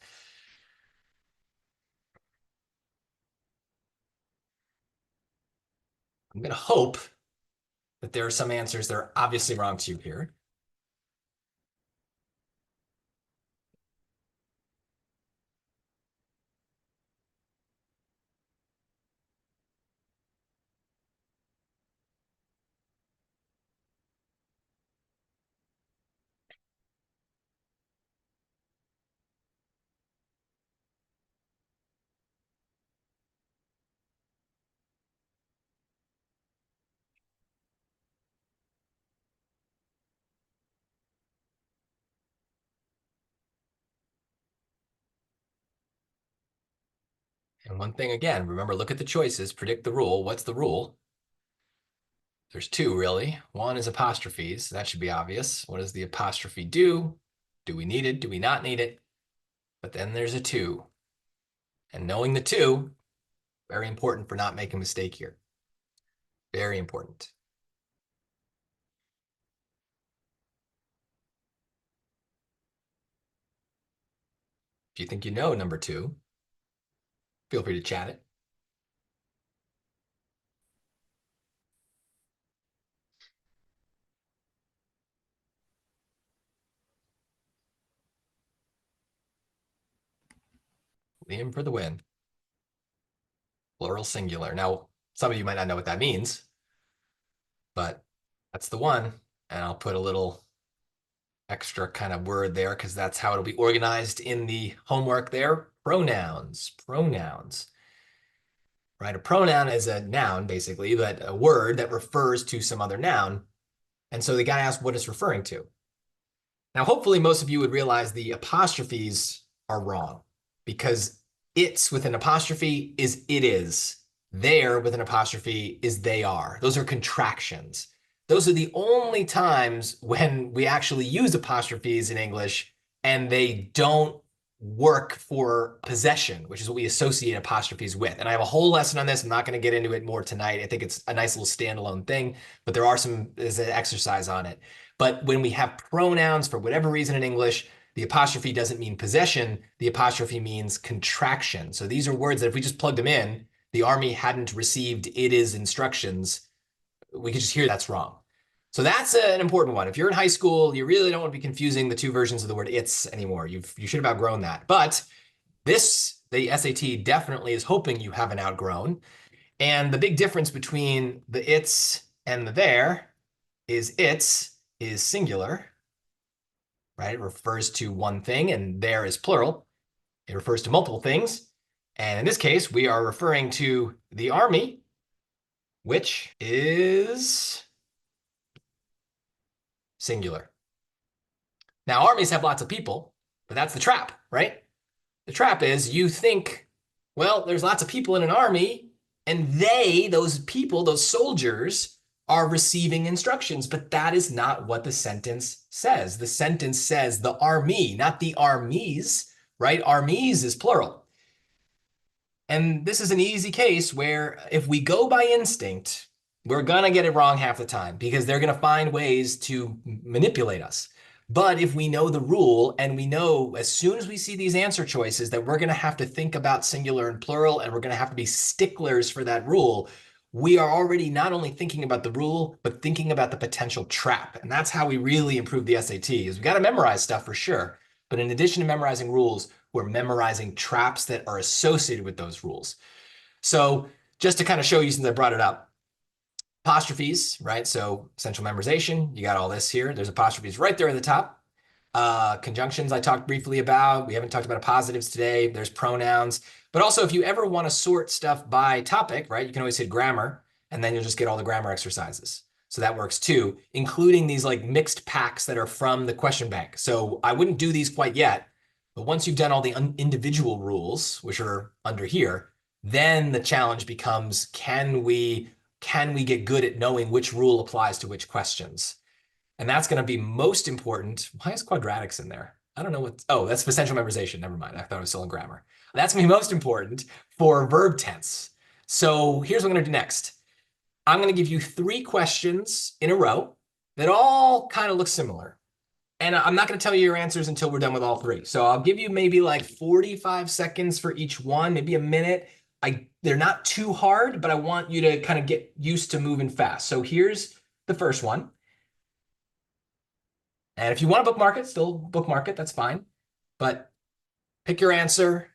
I'm going to hope that there are some answers that are obviously wrong to you here. And one thing again, remember, look at the choices, predict the rule. What's the rule? There's two, really. One is apostrophes. That should be obvious. What does the apostrophe do? Do we need it? Do we not need it? But then there's a two. And knowing the two, very important for not making a mistake here. Very important. If you think you know number two, feel free to chat it. Liam for the win. Plural singular. Now, some of you might not know what that means, but that's the one. And I'll put a little extra kind of word there because that's how it'll be organized in the homework there. Pronouns, pronouns, right? A pronoun is a noun, basically, but a word that refers to some other noun. And so the guy asked what it's referring to. Now, hopefully most of you would realize the apostrophes are wrong because it's with an apostrophe is it is. There with an apostrophe is they are. Those are contractions. Those are the only times when we actually use apostrophes in English and they don't work for possession, which is what we associate apostrophes with. And I have a whole lesson on this. I'm not going to get into it more tonight. I think it's a nice little standalone thing, but there's an exercise on it. But when we have pronouns for whatever reason in English, the apostrophe doesn't mean possession. The apostrophe means contraction. So these are words that if we just plugged them in, the army hadn't received it is instructions, we could just hear that's wrong. So that's an important one. If you're in high school, you really don't want to be confusing the two versions of the word it's anymore. You should have outgrown that. But this, the SAT definitely is hoping you haven't outgrown. And the big difference between the it's and the there is it's is singular, right? It refers to one thing, and there is plural. It refers to multiple things. And in this case, we are referring to the army, which is singular. Now, armies have lots of people, but that's the trap, right? The trap is you think, well, there's lots of people in an army, and they, those people, those soldiers, are receiving instructions, but that is not what the sentence says. The sentence says the army, not the armies, right? Armies is plural. And this is an easy case where if we go by instinct, we're going to get it wrong half the time because they're going to find ways to manipulate us. But if we know the rule and we know as soon as we see these answer choices that we're going to have to think about singular and plural and we're going to have to be sticklers for that rule, we are already not only thinking about the rule, but thinking about the potential trap. And that's how we really improve the SAT is we got to memorize stuff for sure. But in addition to memorizing rules, we're memorizing traps that are associated with those rules. So just to kind of show you, since I brought it up, apostrophes, right? So essential memorization, you got all this here. There's apostrophes right there at the top. Conjunctions I talked briefly about. We haven't talked about positives today. There's pronouns. But also, if you ever want to sort stuff by topic, right, you can always hit grammar, and then you'll just get all the grammar exercises. So that works too, including these like mixed packs that are from the question bank. So I wouldn't do these quite yet, but once you've done all the individual rules, which are under here, then the challenge becomes, can we get good at knowing which rule applies to which questions? And that's going to be most important. Why is quadratics in there? I don't know what. Oh, that's potential memorization. Never mind. I thought it was still in grammar. That's going to be most important for verb tense. So here's what I'm going to do next. I'm going to give you 3 questions in a row that all kind of look similar. And I'm not going to tell you your answers until we're done with all 3. So I'll give you maybe like 45 seconds for each one, maybe a minute. They're not too hard, but I want you to kind of get used to moving fast. So here's the first one. And if you want to bookmark it, still bookmark it, that's fine. But pick your answer.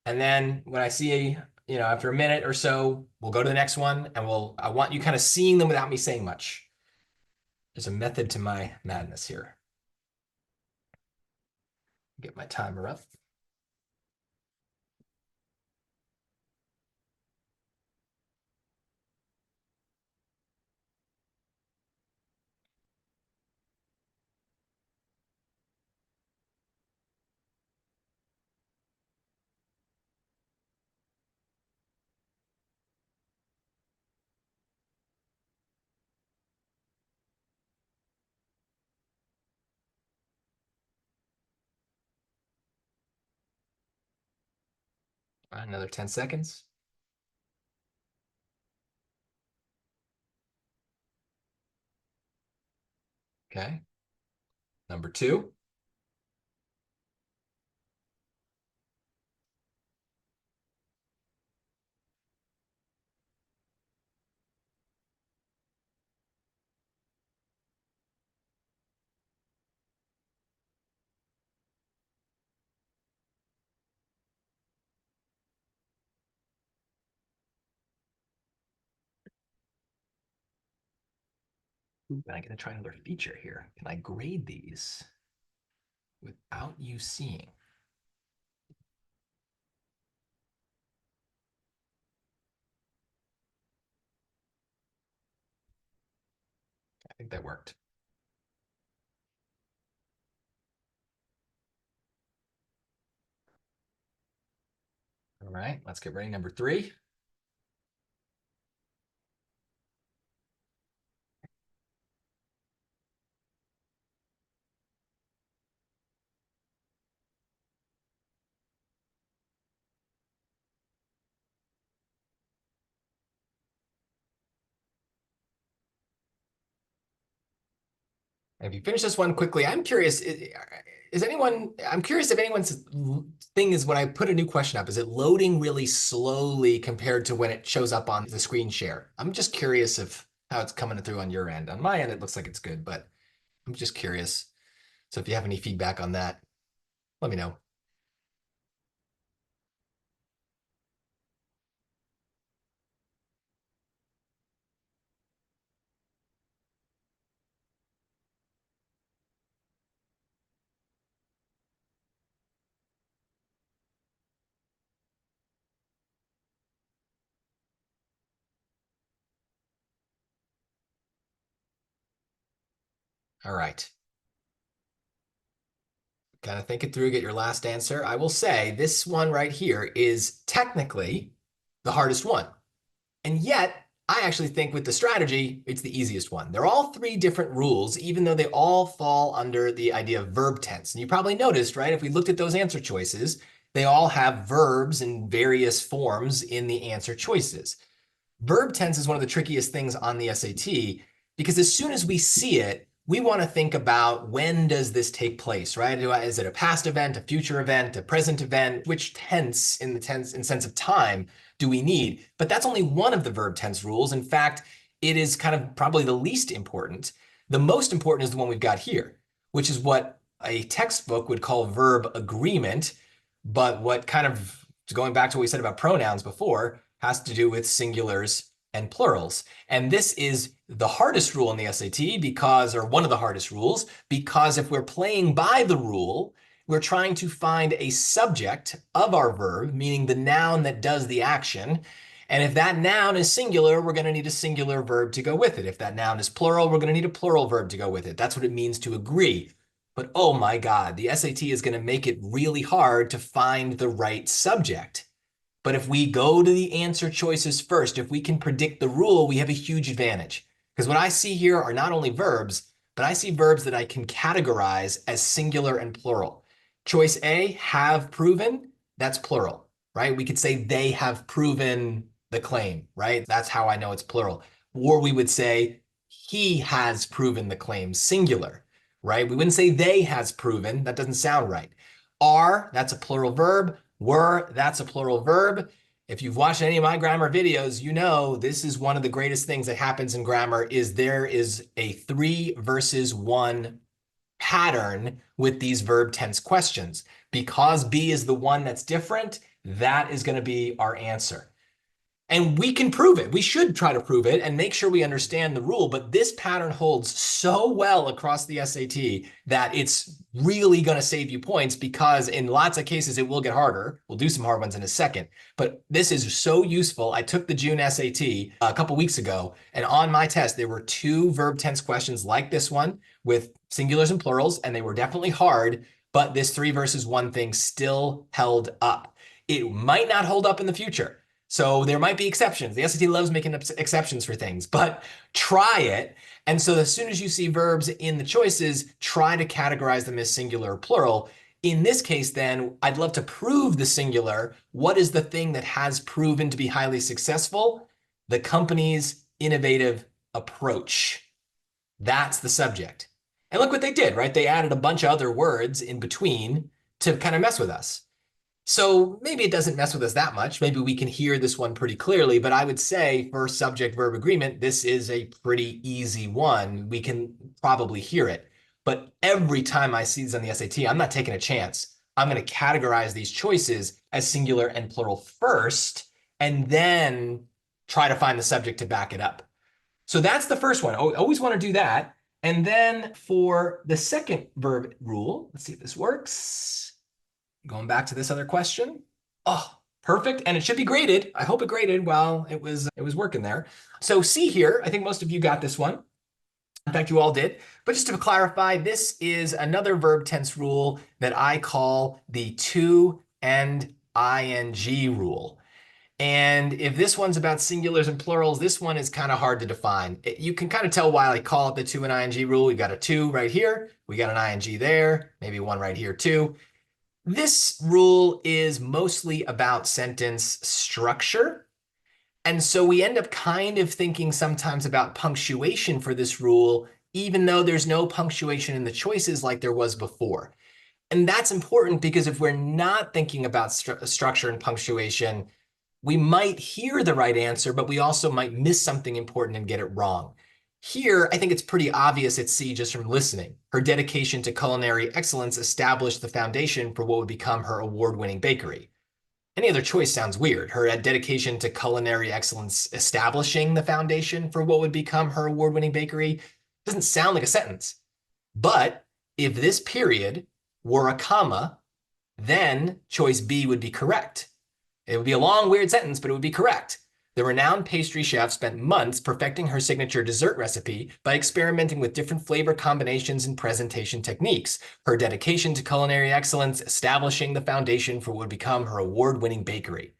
And then when I see, after a minute or so, we'll go to the next one and I want you kind of seeing them without me saying much. There's a method to my madness here. Get my timer up. Another 10 seconds. Okay. Number 2. I'm going to try another feature here. Can I grade these without you seeing? I think that worked. All right, let's get ready. Number 3. If you finish this one quickly, I'm curious, I'm curious if anyone's thing is when I put a new question up, is it loading really slowly compared to when it shows up on the screen share? I'm just curious if how it's coming through on your end. On my end, it looks like it's good, but I'm just curious. So if you have any feedback on that, let me know. All right. Kind of think it through, get your last answer. I will say this one right here is technically the hardest one. And yet, I actually think with the strategy, it's the easiest one. They're all 3 different rules, even though they all fall under the idea of verb tense. And you probably noticed, right? If we looked at those answer choices, they all have verbs in various forms in the answer choices. Verb tense is one of the trickiest things on the SAT because as soon as we see it, we want to think about when does this take place, right? Is it a past event, a future event, a present event? Which tense in sense of time do we need? But that's only one of the verb tense rules. In fact, it is kind of probably the least important. The most important is the one we've got here, which is what a textbook would call verb agreement, but what kind of, going back to what we said about pronouns before, has to do with singulars and plurals. And this is the hardest rule in the SAT because, or one of the hardest rules, because if we're playing by the rule, we're trying to find a subject of our verb, meaning the noun that does the action. And if that noun is singular, we're going to need a singular verb to go with it. If that noun is plural, we're going to need a plural verb to go with it. That's what it means to agree. But oh my God, the SAT is going to make it really hard to find the right subject. But if we go to the answer choices first, if we can predict the rule, we have a huge advantage. Because what I see here are not only verbs, but I see verbs that I can categorize as singular and plural. Choice A, have proven, that's plural, right? We could say they have proven the claim, right? That's how I know it's plural. Or we would say he has proven the claim, singular, right? We wouldn't say they has proven, that doesn't sound right. Are, that's a plural verb. Were, that's a plural verb. If you've watched any of my grammar videos, you know this is one of the greatest things that happens in grammar is there is a 3 versus 1 pattern with these verb tense questions. Because B is the one that's different, that is going to be our answer. And we can prove it. We should try to prove it and make sure we understand the rule. But this pattern holds so well across the SAT that it's really going to save you points because in lots of cases, it will get harder. We'll do some hard ones in a second. But this is so useful. I took the June SAT a couple weeks ago, and on my test, there were 2 verb tense questions like this one with singulars and plurals, and they were definitely hard, but this 3 versus 1 thing still held up. It might not hold up in the future. So there might be exceptions. The SAT loves making exceptions for things, but try it. And so as soon as you see verbs in the choices, try to categorize them as singular or plural. In this case, then, I'd love to prove the singular. What is the thing that has proven to be highly successful? The company's innovative approach. That's the subject. And look what they did, right? They added a bunch of other words in between to kind of mess with us. So maybe it doesn't mess with us that much. Maybe we can hear this one pretty clearly, but I would say for subject-verb agreement, this is a pretty easy one. We can probably hear it. But every time I see these on the SAT, I'm not taking a chance. I'm going to categorize these choices as singular and plural first, and then try to find the subject to back it up. So that's the first one. Always want to do that. And then for the second verb rule, let's see if this works. Going back to this other question. Oh, perfect. And it should be graded. I hope it graded while it was working there. So see here, I think most of you got this one. In fact, you all did. But just to clarify, this is another verb tense rule that I call the to and ing rule. And if this one's about singulars and plurals, this one is kind of hard to define. You can kind of tell why I call it the to and ing rule. We've got a to right here. We got an ing there, maybe one right here too. This rule is mostly about sentence structure. And so we end up kind of thinking sometimes about punctuation for this rule, even though there's no punctuation in the choices like there was before. And that's important because if we're not thinking about structure and punctuation, we might hear the right answer, but we also might miss something important and get it wrong. Here, I think it's pretty obvious at C just from listening. Her dedication to culinary excellence established the foundation for what would become her award-winning bakery. Any other choice sounds weird. Her dedication to culinary excellence establishing the foundation for what would become her award-winning bakery doesn't sound like a sentence. But if this period were a comma, then choice B would be correct. It would be a long, weird sentence, but it would be correct. The renowned pastry chef spent months perfecting her signature dessert recipe by experimenting with different flavor combinations and presentation techniques. Her dedication to culinary excellence establishing the foundation for what would become her award-winning bakery.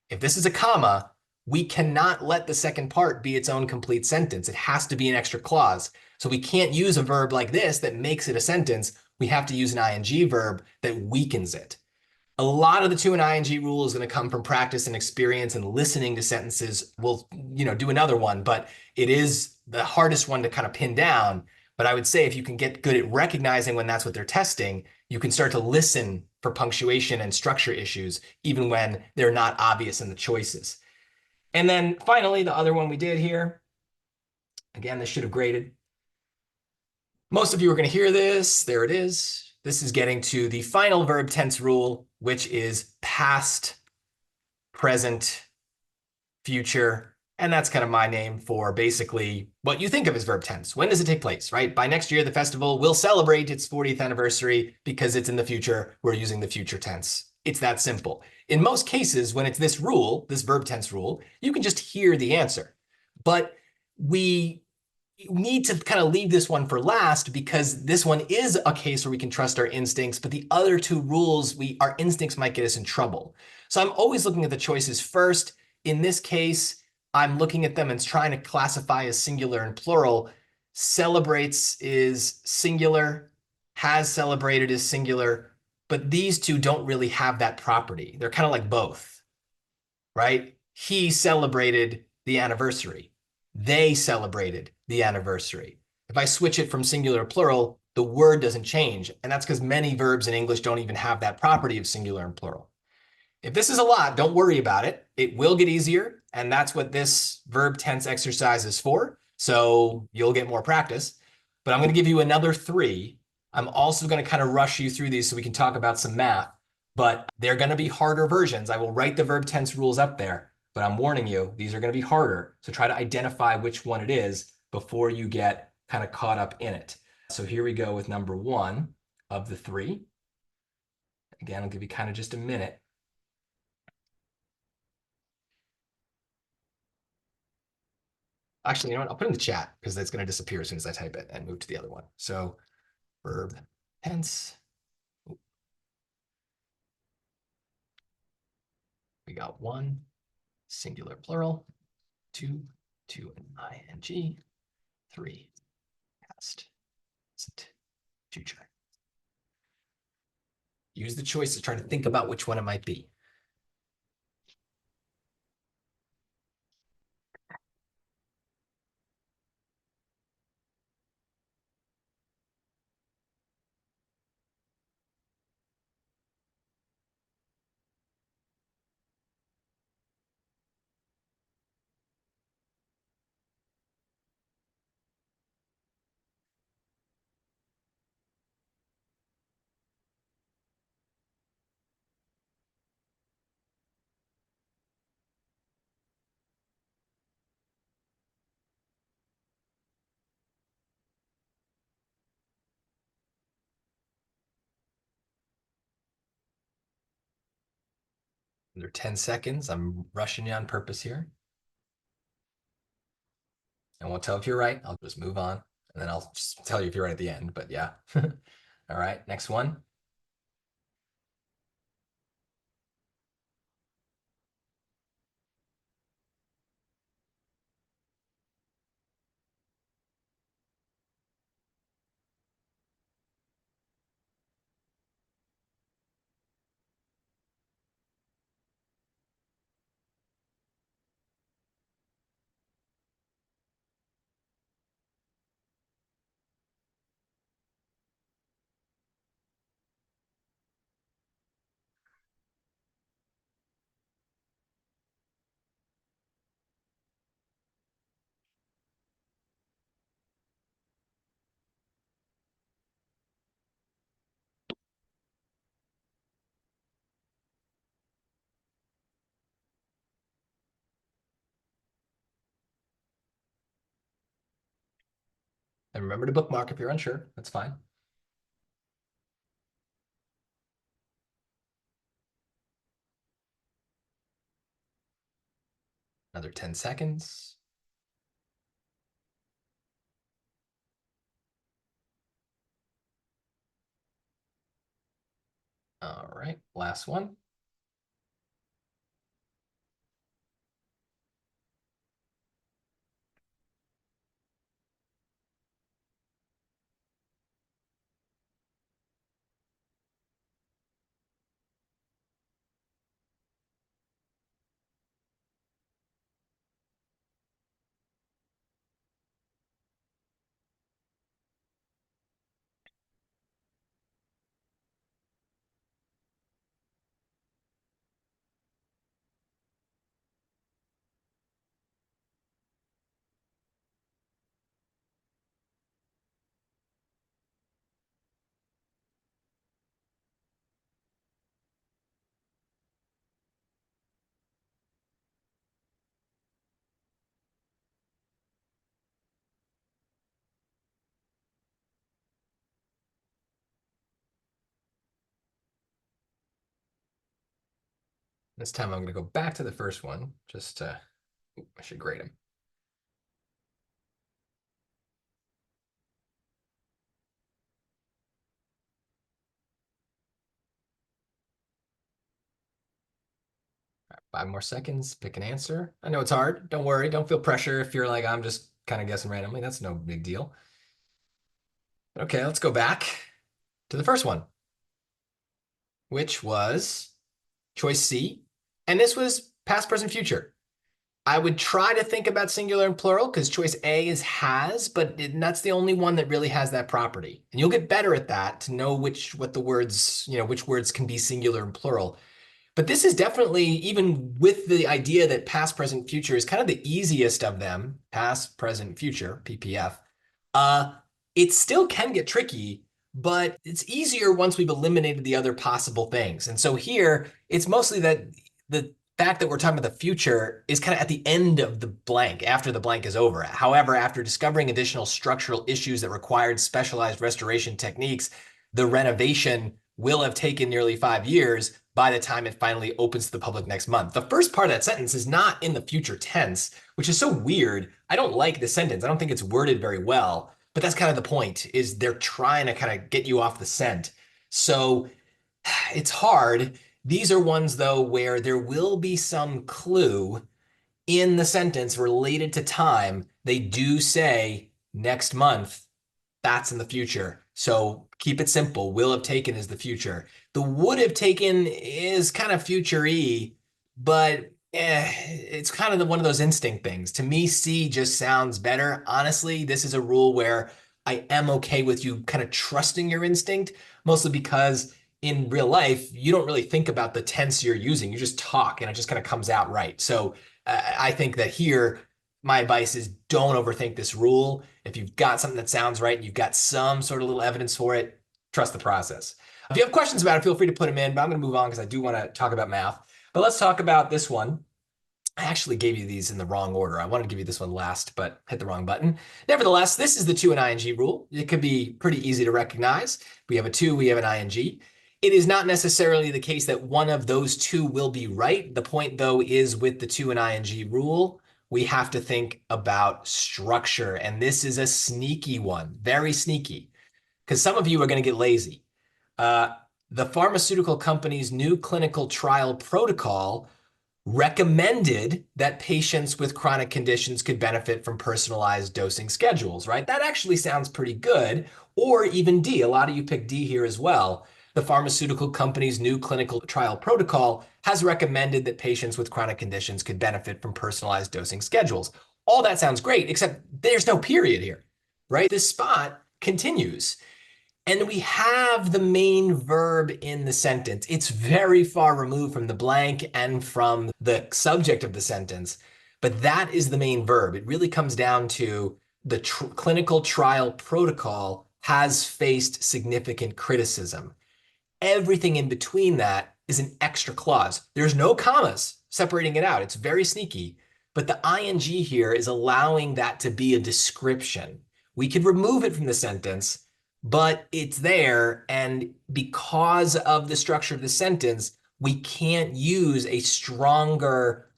If this is a comma, we cannot let the second part be its own complete sentence. It has to be an extra clause. So we can't use a verb like this that makes it a sentence. We have to use an ing verb that weakens it. A lot of the to and ing rule is going to come from practice and experience and listening to sentences. We'll, do another one, but it is the hardest one to kind of pin down. But I would say if you can get good at recognizing when that's what they're testing, you can start to listen for punctuation and structure issues, even when they're not obvious in the choices. And then finally, the other one we did here, again, this should have graded. Most of you are going to hear this. There it is. This is getting to the final verb tense rule, which is past, present, future. And that's kind of my name for basically what you think of as verb tense. When does it take place, right? By next year, the festival will celebrate its 40th anniversary because it's in the future. We're using the future tense. It's that simple. In most cases, when it's this rule, this verb tense rule, you can just hear the answer. But we need to kind of leave this one for last because this one is a case where we can trust our instincts, but the other two rules, our instincts might get us in trouble. So I'm always looking at the choices first. In this case, I'm looking at them and trying to classify as singular and plural. Celebrates is singular, has celebrated is singular, but these two don't really have that property. They're kind of like both, right? He celebrated the anniversary. They celebrated the anniversary. If I switch it from singular to plural, the word doesn't change. And that's because many verbs in English don't even have that property of singular and plural. If this is a lot, don't worry about it. It will get easier. And that's what this verb tense exercise is for. So you'll get more practice. But I'm going to give you another three. I'm also going to kind of rush you through these so we can talk about some math. But they're going to be harder versions. I will write the verb tense rules up there. But I'm warning you, these are going to be harder. So try to identify which one it is before you get kind of caught up in it. So here we go with number one of the three. Again, I'll give you kind of just a minute. Actually, you know what? I'll put it in the chat because that's going to disappear as soon as I type it and move to the other one. So verb tense. We got one, singular plural, two, ing, three, past, present, future. Use the choice to try to think about which one it might be. Under 10 seconds. I'm rushing you on purpose here. I won't tell if you're right. I'll just move on. And then I'll just tell you if you're right at the end. But yeah. All right. Next one. And remember to bookmark if you're unsure. That's fine. Another 10 seconds. All right, last one. This time I'm going to go back to the first one. I should grade them. Right, 5 more seconds, pick an answer. I know it's hard. Don't worry. Don't feel pressure if you're like, I'm just kind of guessing randomly. That's no big deal. Okay, let's go back to the first one, which was choice C. And this was past, present, future. I would try to think about singular and plural because choice A is has, but that's the only one that really has that property. And you'll get better at that to know what the words, which words can be singular and plural. But this is definitely, even with the idea that past, present, future is kind of the easiest of them, past, present, future, PPF, uh, it still can get tricky, but it's easier once we've eliminated the other possible things. And so here, it's mostly that the fact that we're talking about the future is kind of at the end of the blank, after the blank is over. However, after discovering additional structural issues that required specialized restoration techniques, the renovation will have taken nearly 5 years by the time it finally opens to the public next month. The first part of that sentence is not in the future tense, which is so weird. I don't like the sentence. I don't think it's worded very well, but that's kind of the point, is they're trying to kind of get you off the scent. So it's hard. These are ones, though, where there will be some clue in the sentence related to time. They do say next month, that's in the future. So keep it simple. Will have taken is the future. The would have taken is kind of future-y, but it's kind of one of those instinct things. To me, C just sounds better. Honestly, this is a rule where I am okay with you kind of trusting your instinct, mostly because in real life, you don't really think about the tense you're using. You just talk and it just kind of comes out right. So I think that here, my advice is don't overthink this rule. If you've got something that sounds right and you've got some sort of little evidence for it, trust the process. If you have questions about it, feel free to put them in, but I'm going to move on because I do want to talk about math. But let's talk about this one. I actually gave you these in the wrong order. I wanted to give you this one last, but hit the wrong button. Nevertheless, this is the to and ing rule. It could be pretty easy to recognize. We have a to, we have an ing. It is not necessarily the case that one of those two will be right. The point, though, is with the to and ing rule, we have to think about structure. And this is a sneaky one, very sneaky, because some of you are going to get lazy. Uh, the pharmaceutical company's new clinical trial protocol recommended that patients with chronic conditions could benefit from personalized dosing schedules, right? That actually sounds pretty good. Or even D, a lot of you pick D here as well. The pharmaceutical company's new clinical trial protocol has recommended that patients with chronic conditions could benefit from personalized dosing schedules. All that sounds great, except there's no period here, right? This spot continues. And we have the main verb in the sentence. It's very far removed from the blank and from the subject of the sentence, but that is the main verb. It really comes down to the clinical trial protocol has faced significant criticism. Everything in between that is an extra clause. There's no commas separating it out. It's very sneaky, but the ing here is allowing that to be a description. We could remove it from the sentence, but it's there. And because of the structure of the sentence, we can't use a stronger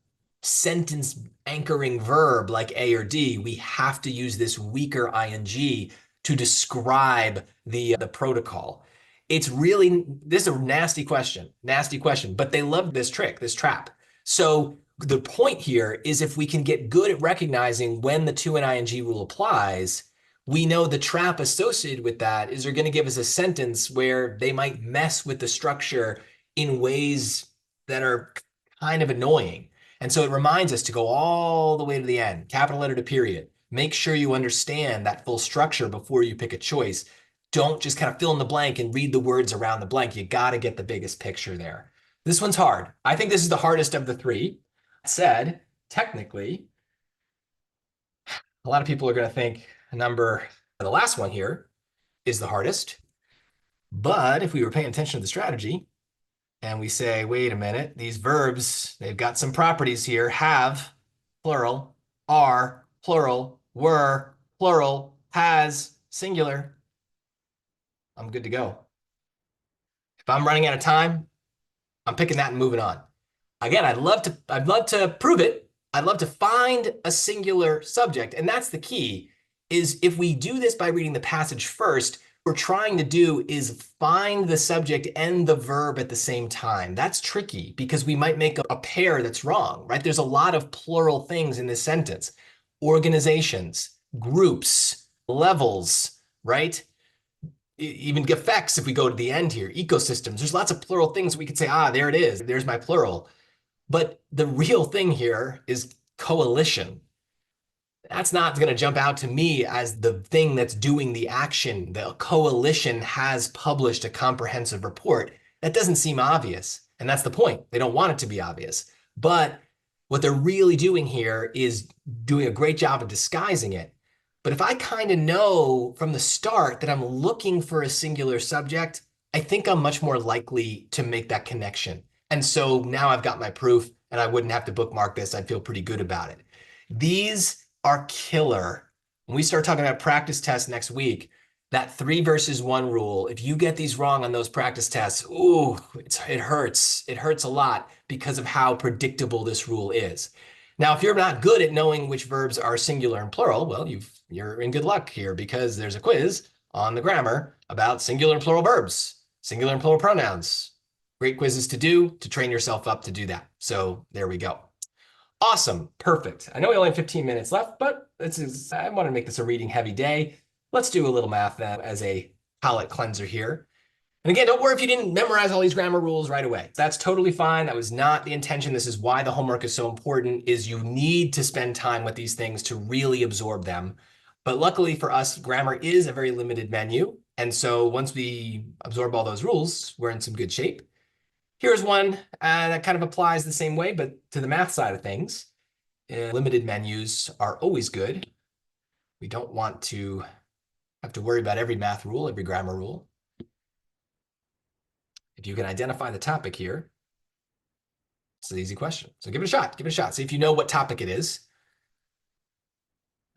sentence anchoring verb like A or D. We have to use this weaker ing to describe the protocol. It's really, this is a nasty question, but they love this trick, this trap. So the point here is if we can get good at recognizing when the to and ing rule applies, we know the trap associated with that is they're going to give us a sentence where they might mess with the structure in ways that are kind of annoying. And so it reminds us to go all the way to the end, capital letter to period. Make sure you understand that full structure before you pick a choice. Don't just kind of fill in the blank and read the words around the blank. You got to get the biggest picture there. This one's hard. I think this is the hardest of the three. That said, technically, a lot of people are going to think the last one here is the hardest. But if we were paying attention to the strategy and we say, wait a minute, these verbs, they've got some properties here, have, plural, are, plural, were, plural, has, singular, I'm good to go. If I'm running out of time, I'm picking that and moving on. Again, I'd love to prove it. I'd love to find a singular subject. And that's the key, is if we do this by reading the passage first, what we're trying to do is find the subject and the verb at the same time. That's tricky because we might make a pair that's wrong, right? There's a lot of plural things in this sentence. Organizations, groups, levels, right? Even effects, if we go to the end here, ecosystems, there's lots of plural things we could say, there it is. There's my plural. But the real thing here is coalition. That's not going to jump out to me as the thing that's doing the action. The coalition has published a comprehensive report. That doesn't seem obvious. And that's the point. They don't want it to be obvious. But what they're really doing here is doing a great job of disguising it. But if I kind of know from the start that I'm looking for a singular subject, I think I'm much more likely to make that connection. And so now I've got my proof and I wouldn't have to bookmark this. I'd feel pretty good about it. These are killer. When we start talking about practice tests next week, that 3 versus 1 rule, if you get these wrong on those practice tests, ooh, it hurts. It hurts a lot because of how predictable this rule is. Now, if you're not good at knowing which verbs are singular and plural, well, you're in good luck here because there's a quiz on the grammar about singular and plural verbs, singular and plural pronouns. Great quizzes to do to train yourself up to do that. So there we go. Awesome. Perfect. I know we only have 15 minutes left, but I want to make this a reading heavy day. Let's do a little math then as a palate cleanser here. And again, don't worry if you didn't memorize all these grammar rules right away. That's totally fine. That was not the intention. This is why the homework is so important, is you need to spend time with these things to really absorb them. But luckily for us, grammar is a very limited menu. And so once we absorb all those rules, we're in some good shape. Here's one that kind of applies the same way, but to the math side of things. Limited menus are always good. We don't want to have to worry about every math rule, every grammar rule. If you can identify the topic here, it's an easy question. So give it a shot. Give it a shot. See if you know what topic it is.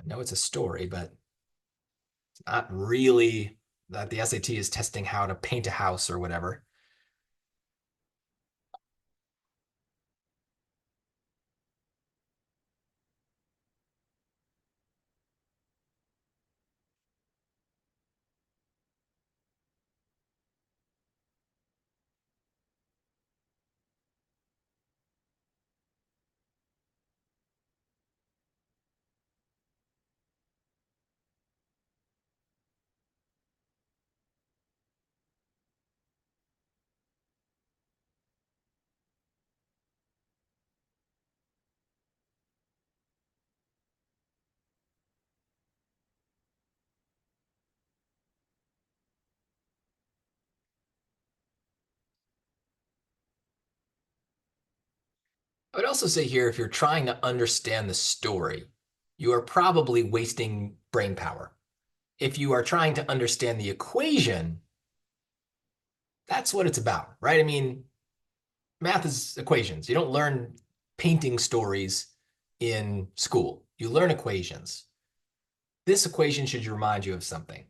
I know it's a story, but it's not really that the SAT is testing how to paint a house or whatever. I would also say here, if you're trying to understand the story, you are probably wasting brain power. If you are trying to understand the equation, that's what it's about, right? I mean, math is equations. You don't learn painting stories in school. You learn equations. This equation should remind you of something.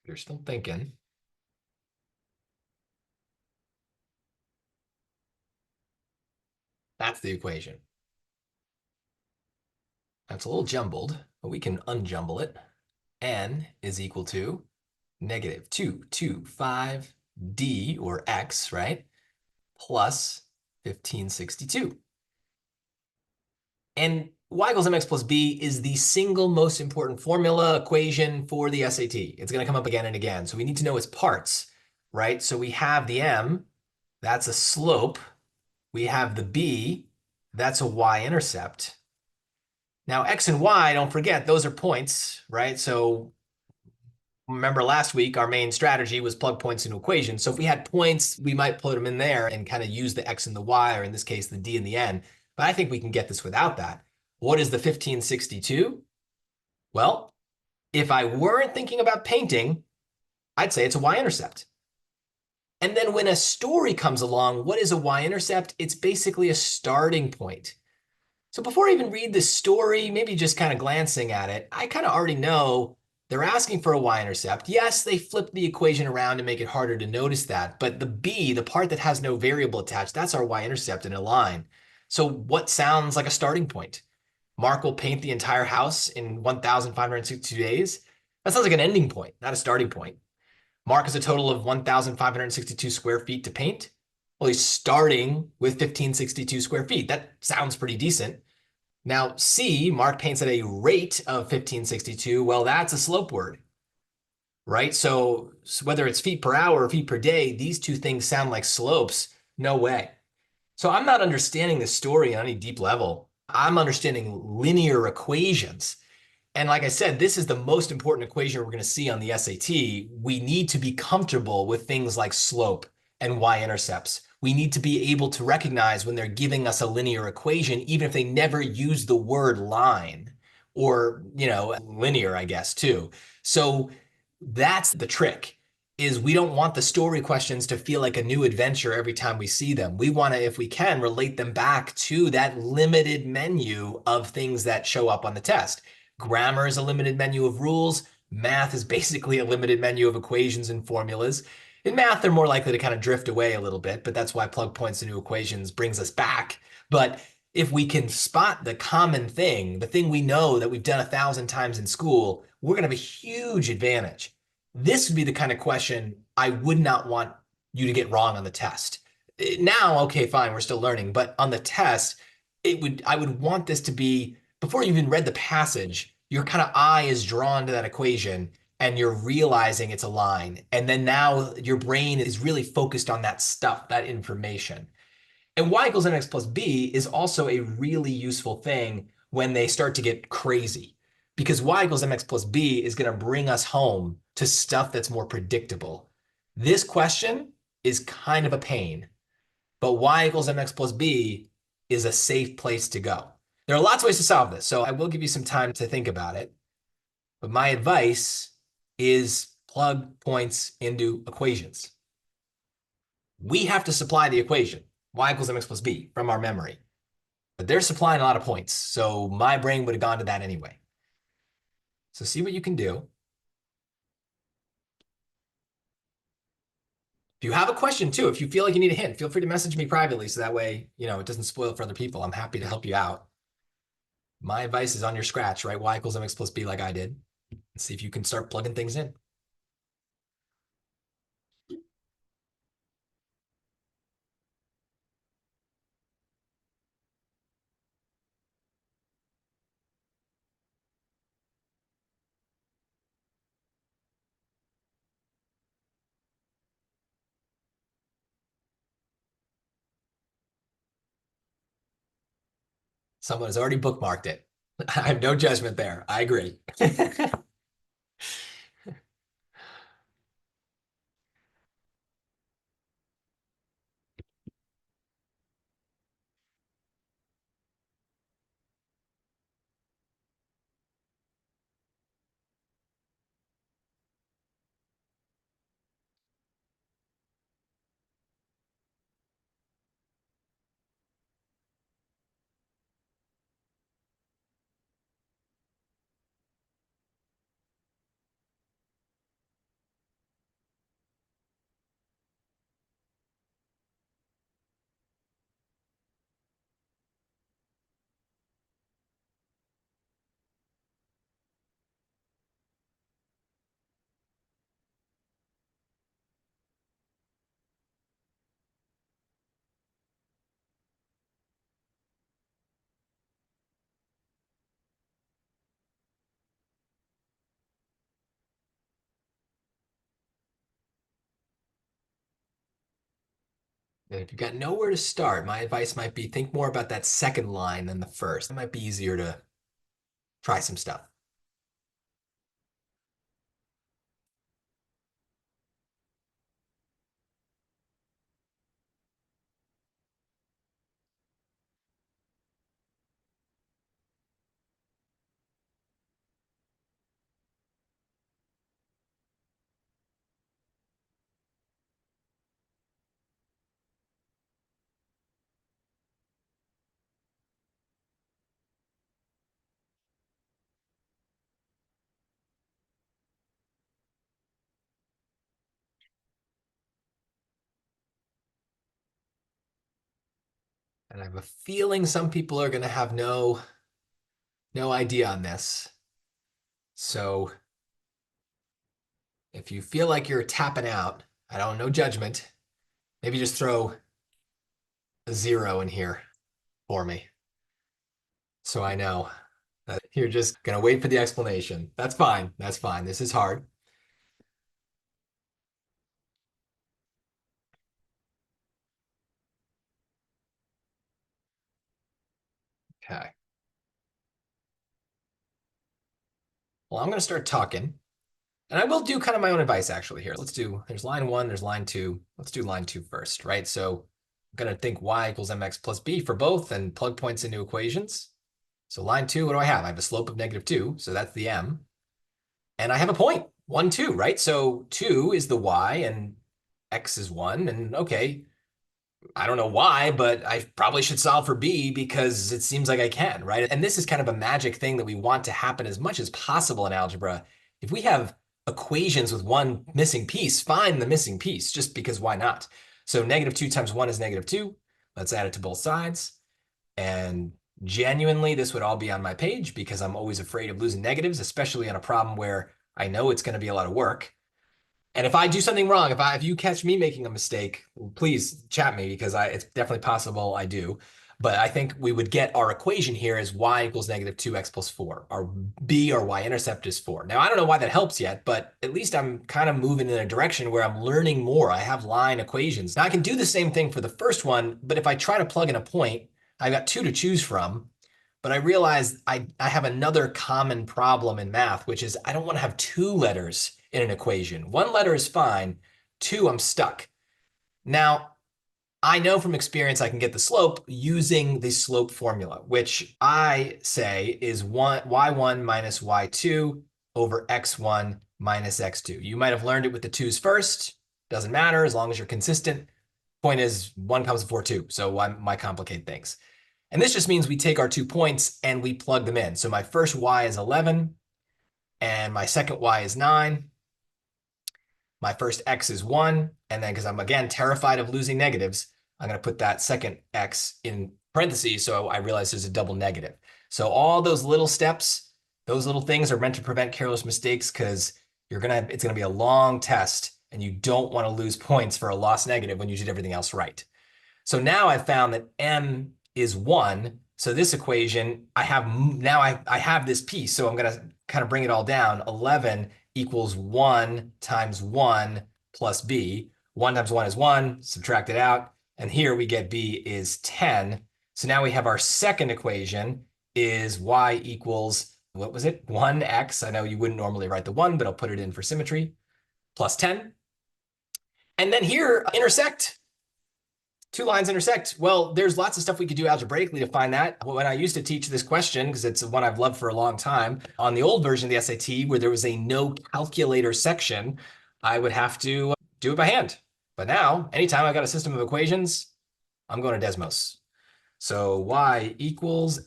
You're still thinking. That's the equation. That's a little jumbled, but we can unjumble it. N is equal to negative 225 D, or X, right? Plus 1562. And y equals mx plus b is the single most important formula equation for the SAT. It's going to come up again and again. So we need to know its parts, right? So we have the m, that's a slope. We have the b, that's a y-intercept. Now, x and y, don't forget, those are points, right? So remember last week, our main strategy was plug points into equations. So if we had points, we might put them in there and kind of use the x and the y, or in this case, the d and the n. But I think we can get this without that. What is the 1562? Well, if I weren't thinking about painting, I'd say it's a y-intercept. And then when a story comes along, what is a y-intercept? It's basically a starting point. So before I even read the story, maybe just kind of glancing at it, I kind of already know they're asking for a y-intercept. Yes, they flip the equation around to make it harder to notice that, but the b, the part that has no variable attached, that's our y-intercept in a line. So what sounds like a starting point? Mark will paint the entire house in 1,562 days. That sounds like an ending point, not a starting point. Mark has a total of 1,562 square feet to paint. Well, he's starting with 1,562 square feet. That sounds pretty decent. Now, C, Mark paints at a rate of 1,562. Well, that's a slope word, right? So whether it's feet per hour or feet per day, these two things sound like slopes. No way. So I'm not understanding the story on any deep level. I'm understanding linear equations. And like I said, this is the most important equation we're going to see on the SAT. We need to be comfortable with things like slope and y-intercepts. We need to be able to recognize when they're giving us a linear equation, even if they never use the word line or, linear, I guess, too. So that's the trick is we don't want the story questions to feel like a new adventure every time we see them. We want to, if we can, relate them back to that limited menu of things that show up on the test. Grammar is a limited menu of rules. Math is basically a limited menu of equations and formulas. In math, they're more likely to kind of drift away a little bit, but that's why plug points into equations brings us back. But if we can spot the common thing, the thing we know that we've done 1,000 times in school, we're going to have a huge advantage. This would be the kind of question I would not want you to get wrong on the test. Now, okay, fine, we're still learning, but on the test, I would want this to be before you even read the passage, your kind of eye is drawn to that equation and you're realizing it's a line. And then now your brain is really focused on that stuff, that information. And y equals mx plus b is also a really useful thing when they start to get crazy because y equals mx plus b is going to bring us home to stuff that's more predictable. This question is kind of a pain, but y equals mx plus b is a safe place to go. There are lots of ways to solve this, so I will give you some time to think about it. But my advice is plug points into equations. We have to supply the equation, y equals mx plus b, from our memory. But they're supplying a lot of points, so my brain would have gone to that anyway. So see what you can do. If you have a question too, if you feel like you need a hint, feel free to message me privately so that way, it doesn't spoil it for other people. I'm happy to help you out. My advice is on your scratch, right? Y equals mx plus b like I did. And see if you can start plugging things in. Someone has already bookmarked it. I have no judgment there. I agree. And if you've got nowhere to start, my advice might be think more about that second line than the first. It might be easier to try some stuff. And I have a feeling some people are going to have no idea on this. So if you feel like you're tapping out, I don't know judgment, maybe just throw a 0 in here for me. So I know that you're just going to wait for the explanation. That's fine. That's fine. This is hard. Okay. Well, I'm going to start talking. And I will do kind of my own advice actually here. There's line 1, there's line 2. Let's do line 2 first, right? So I'm going to think y equals mx plus b for both and plug points into equations. So line 2, what do I have? I have a slope of -2, so that's the m. And I have a point, 1, 2, right? So 2 is the y and x is 1. And okay, I don't know why, but I probably should solve for b because it seems like I can, right? And this is kind of a magic thing that we want to happen as much as possible in algebra. If we have equations with one missing piece, find the missing piece, just because why not? So -2 times 1 is -2. Let's add it to both sides. And genuinely, this would all be on my page because I'm always afraid of losing negatives, especially on a problem where I know it's going to be a lot of work. And if I do something wrong, if you catch me making a mistake, please chat me because it's definitely possible I do. But I think we would get our equation here as y equals -2x plus 4. Our b or y-intercept is 4. Now, I don't know why that helps yet, but at least I'm kind of moving in a direction where I'm learning more. I have line equations. Now, I can do the same thing for the first one, but if I try to plug in a point, I've got 2 to choose from. But I realize I have another common problem in math, which is I don't want to have 2 letters in an equation. 1 letter is fine. 2, I'm stuck. Now, I know from experience I can get the slope using the slope formula, which I say is y1 minus y2 over x1 minus x2. You might have learned it with the 2's first. Doesn't matter as long as you're consistent. Point is 1 comes before 2, so why complicate things? And this just means we take our 2 points and we plug them in. So my first y is 11, and my second y is 9. My first x is 1, and then because I'm, again, terrified of losing negatives, I'm going to put that second x in parentheses so I realize there's a double negative. So all those little steps, those little things are meant to prevent careless mistakes because it's going to be a long test, and you don't want to lose points for a lost negative when you did everything else right. So now I've found that m is 1. So this equation, I have this piece. So I'm going to kind of bring it all down. 11 equals 1 times 1 plus b. 1 times 1 is 1, subtract it out. And here we get b is 10. So now we have our second equation is y equals, what was it? 1x. I know you wouldn't normally write the 1, but I'll put it in for symmetry, plus 10. And then here, intersect. 2 lines intersect. Well, there's lots of stuff we could do algebraically to find that. When I used to teach this question, because it's one I've loved for a long time, on the old version of the SAT, where there was a no calculator section, I would have to do it by hand. But now, anytime I've got a system of equations, I'm going to Desmos. So y equals,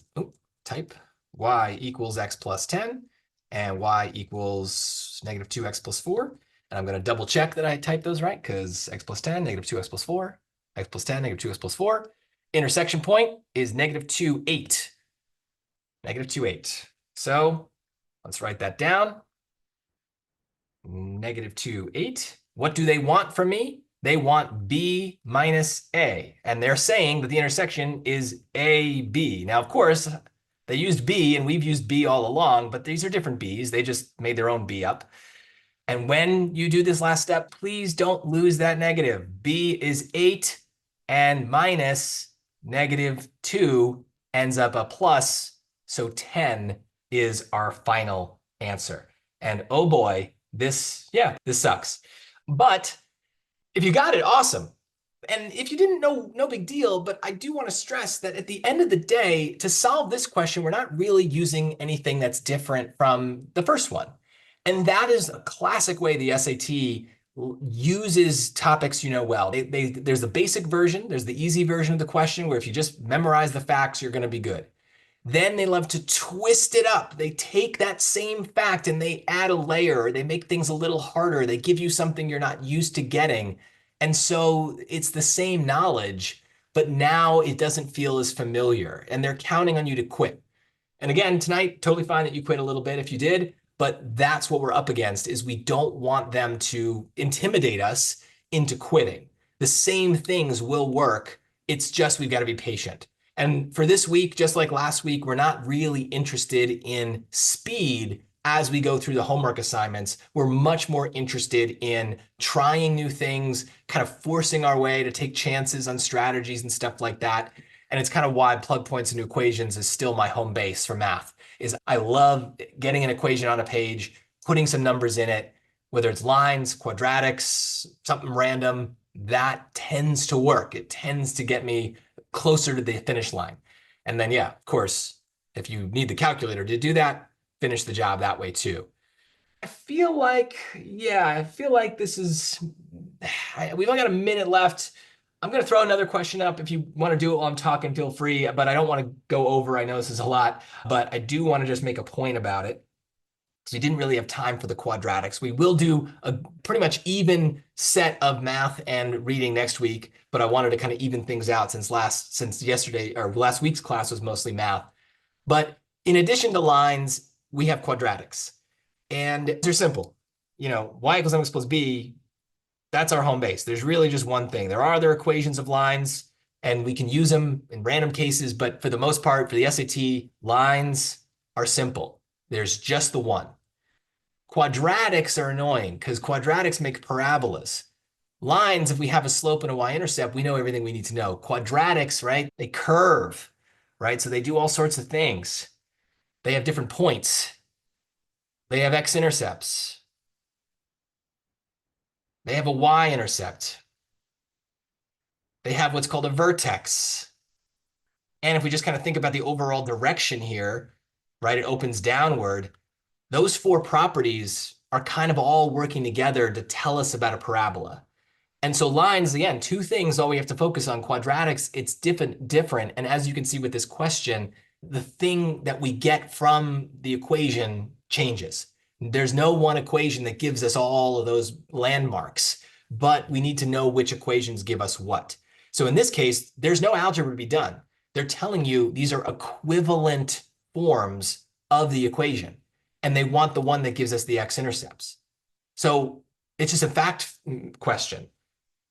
type, y equals x plus 10, and y equals -2x plus 4. And I'm going to double check that I typed those right, because x plus 10, -2x plus 4. X plus 10, -2x plus 4. Intersection point is -2, 8. -2, 8. So let's write that down. -2, 8. What do they want from me? They want b minus a. And they're saying that the intersection is AB. Now, of course, they used b, and we've used b all along, but these are different b's. They just made their own b up. And when you do this last step, please don't lose that negative. B is 8, and minus -2 ends up a plus. So 10 is our final answer. And oh boy, this sucks. But if you got it, awesome. And if you didn't know, no big deal, but I do want to stress that at the end of the day, to solve this question, we're not really using anything that's different from the first one. And that is a classic way the SAT uses topics you know well. There's the basic version, there's the easy version of the question where if you just memorize the facts, you're going to be good. Then they love to twist it up. They take that same fact and they add a layer, or they make things a little harder. They give you something you're not used to getting. And so it's the same knowledge, but now it doesn't feel as familiar and they're counting on you to quit. And again, tonight, totally fine that you quit a little bit if you did, but that's what we're up against is we don't want them to intimidate us into quitting. The same things will work. It's just we've got to be patient. And for this week, just like last week, we're not really interested in speed as we go through the homework assignments. We're much more interested in trying new things, kind of forcing our way to take chances on strategies and stuff like that. And it's kind of why plug points into equations is still my home base for math, is I love getting an equation on a page, putting some numbers in it, whether it's lines, quadratics, something random, that tends to work. It tends to get me closer to the finish line. And then, yeah, of course, if you need the calculator to do that, finish the job that way too. I feel like this is, we've only got a minute left. I'm going to throw another question up. If you want to do it while I'm talking, feel free, but I don't want to go over. I know this is a lot, but I do want to just make a point about it because we didn't really have time for the quadratics. We will do a pretty much even set of math and reading next week, but I wanted to kind of even things out since yesterday or last week's class was mostly math. But in addition to lines, we have quadratics. And they're simple. Y equals mx plus b, that's our home base. There's really just one thing. There are other equations of lines, and we can use them in random cases, but for the most part, for the SAT, lines are simple. There's just the one. Quadratics are annoying because quadratics make parabolas. Lines, if we have a slope and a y-intercept, we know everything we need to know. Quadratics, right? They curve, right? So they do all sorts of things. They have different points. They have x-intercepts. They have a y-intercept. They have what's called a vertex. And if we just kind of think about the overall direction here, right, it opens downward. Those four properties are kind of all working together to tell us about a parabola. And so lines, again, two things, all we have to focus on. Quadratics, it's different. And as you can see with this question, the thing that we get from the equation changes. There's no one equation that gives us all of those landmarks, but we need to know which equations give us what. So in this case, there's no algebra to be done. They're telling you these are equivalent forms of the equation, and they want the one that gives us the x-intercepts. So it's just a fact question.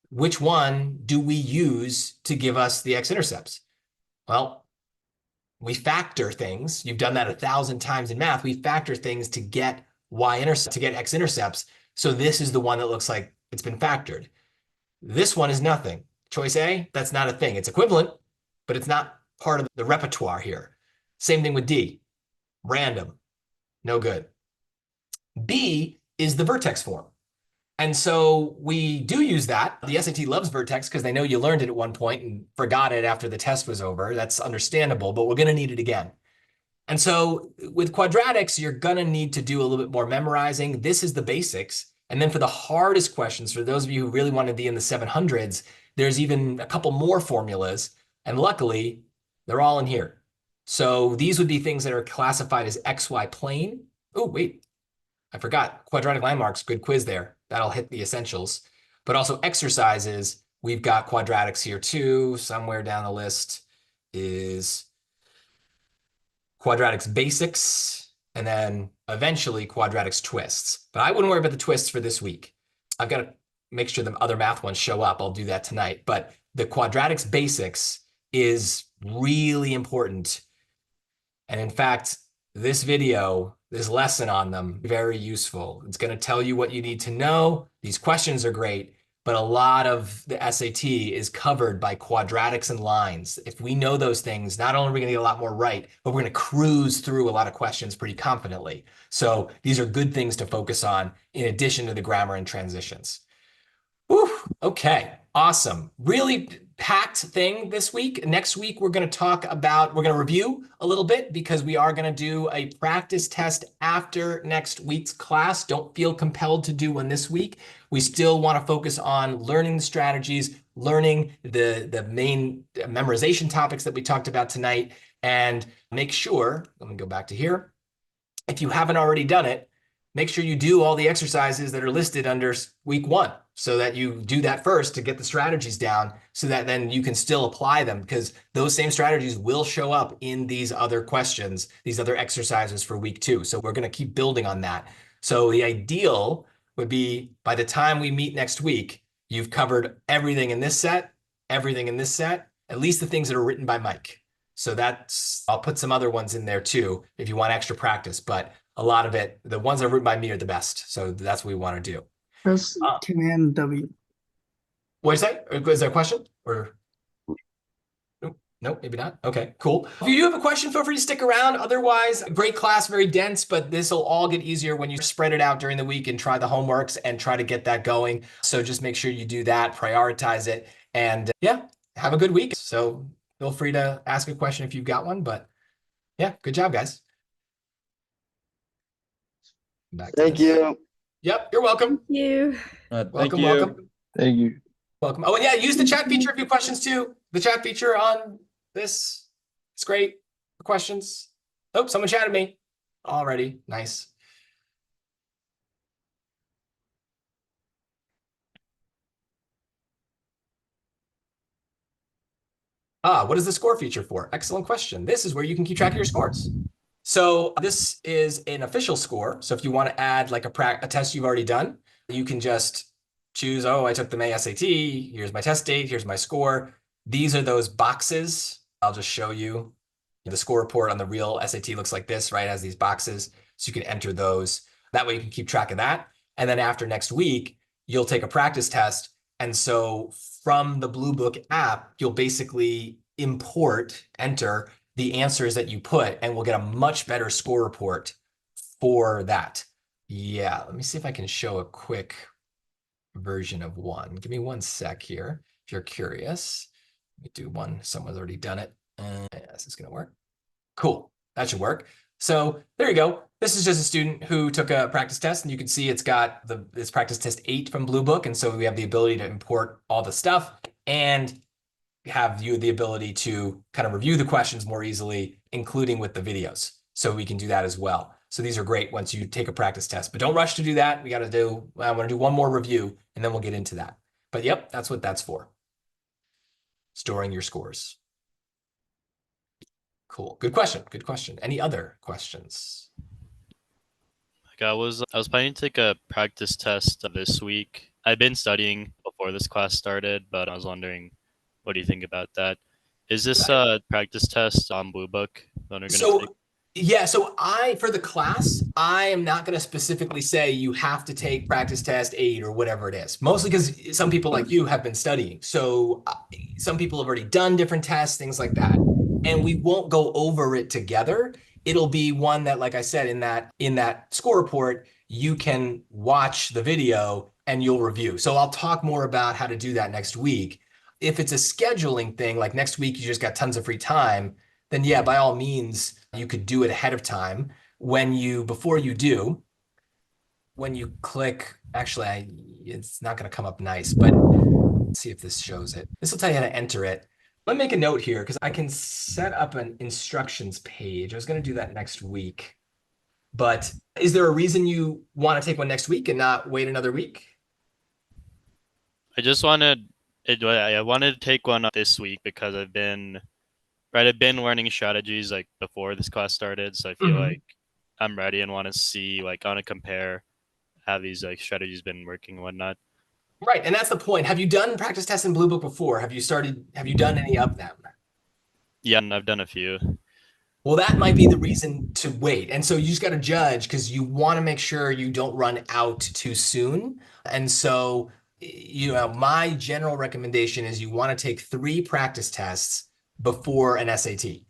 Which one do we use to give us the x-intercepts? Well, we factor things. You've done that 1,000 times in math. We factor things to get y-intercept, to get x-intercepts. So this is the one that looks like it's been factored. This one is nothing. Choice A, that's not a thing. It's equivalent, but it's not part of the repertoire here. Same thing with D. Random. No good. B is the vertex form. And so we do use that. The SAT loves vertex because they know you learned it at one point and forgot it after the test was over. That's understandable, but we're going to need it again. And so with quadratics, you're going to need to do a little bit more memorizing. This is the basics. And then for the hardest questions, for those of you who really want to be in the 700s, there's even a couple more formulas. And luckily, they're all in here. So these would be things that are classified as XY plane. Oh, wait, I forgot. Quadratic landmarks, good quiz there. That'll hit the essentials. But also exercises, we've got quadratics here too. Somewhere down the list is quadratics basics, and then eventually quadratics twists. But I wouldn't worry about the twists for this week. I've got to make sure the other math ones show up. I'll do that tonight. But the quadratics basics is really important. And in fact, this video, this lesson on them, very useful. It's going to tell you what you need to know. These questions are great, but a lot of the SAT is covered by quadratics and lines. If we know those things, not only are we going to get a lot more right, but we're going to cruise through a lot of questions pretty confidently. So these are good things to focus on in addition to the grammar and transitions. Whew, okay, awesome. Really packed thing this week. Next week, we're going to review a little bit because we are going to do a practice test after next week's class. Don't feel compelled to do one this week. We still want to focus on learning the strategies, learning the main memorization topics that we talked about tonight, and make sure, let me go back to here. If you haven't already done it, make sure you do all the exercises that are listed under week 1 so that you do that first to get the strategies down so that then you can still apply them because those same strategies will show up in these other questions, these other exercises for week 2. So we're going to keep building on that. So the ideal would be by the time we meet next week, you've covered everything in this set, everything in this set, at least the things that are written by Mike. So I'll put some other ones in there too if you want extra practice, but a lot of it, the ones that are written by me are the best. So that's what we want to do. Press Command W. What is that? Is there a question? Or nope, maybe not. Okay, cool. If you do have a question, feel free to stick around. Otherwise, great class, very dense, but this will all get easier when you spread it out during the week and try the homeworks and try to get that going. So just make sure you do that, prioritize it, and yeah, have a good week. So feel free to ask a question if you've got one, but yeah, good job, guys. Thank you. Yep, you're welcome. Thank you. Thank Welcome, you. welcome. Thank you. Welcome. Oh, and yeah, use the chat feature if you have questions too. The chat feature on this is great for questions. Oh, someone chatted me already. Nice. What is the score feature for? Excellent question. This is where you can keep track of your scores. So this is an official score. So if you want to add like a test you've already done, you can just choose, oh, I took the May SAT. Here's my test date. Here's my score. These are those boxes. I'll just show you. The score report on the real SAT looks like this, right? It has these boxes. So you can enter those. That way you can keep track of that. And then after next week, you'll take a practice test. And so from the Blue Book app, you'll basically enter the answers that you put, and we'll get a much better score report for that. Yeah, let me see if I can show a quick version of one. Give me one sec here, if you're curious. Let me do one. Someone's already done it. This is going to work. Cool. That should work. So there you go. This is just a student who took a practice test, and you can see it's got this practice test 8 from Blue Book. And so we have the ability to import all the stuff and have you the ability to kind of review the questions more easily, including with the videos. So we can do that as well. So these are great once you take a practice test, but don't rush to do that. I want to do one more review and then we'll get into that. But yep, that's what that's for. Storing your scores. Cool. Good question. Good question. Any other questions? I was planning to take a practice test this week. I've been studying before this class started, but I was wondering, what do you think about that? Is this a practice test on Blue Book that we're going to take? Yeah, so for the class, I am not going to specifically say you have to take practice test 8 or whatever it is, mostly because some people like you have been studying. So some people have already done different tests, things like that. And we won't go over it together. It'll be one that, like I said, in that score report, you can watch the video and you'll review. So I'll talk more about how to do that next week. If it's a scheduling thing, like next week, you just got tons of free time, then yeah, by all means, you could do it ahead of time. Before you do, when you click, it's not going to come up nice, but let's see if this shows it. This will tell you how to enter it. Let me make a note here because I can set up an instructions page. I was going to do that next week, but is there a reason you want to take one next week and not wait another week? I wanted to take one this week because I've been learning strategies like before this class started, so I feel like I'm ready and want to see, like, I want to compare how these like strategies been working and whatnot. Right, and that's the point. Have you done practice tests in Blue Book before? Have you done any of them? Yeah, and I've done a few. Well, that might be the reason to wait. And so you just got to judge because you want to make sure you don't run out too soon. And so, my general recommendation is you want to take 3 practice tests before an SAT.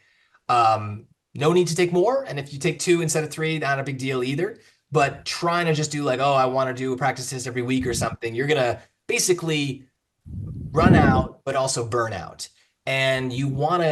No need to take more. And if you take 2 instead of 3, not a big deal either. But trying to just do like, oh, I want to do a practice test every week or something, you're going to basically run out, but also burn out. And you want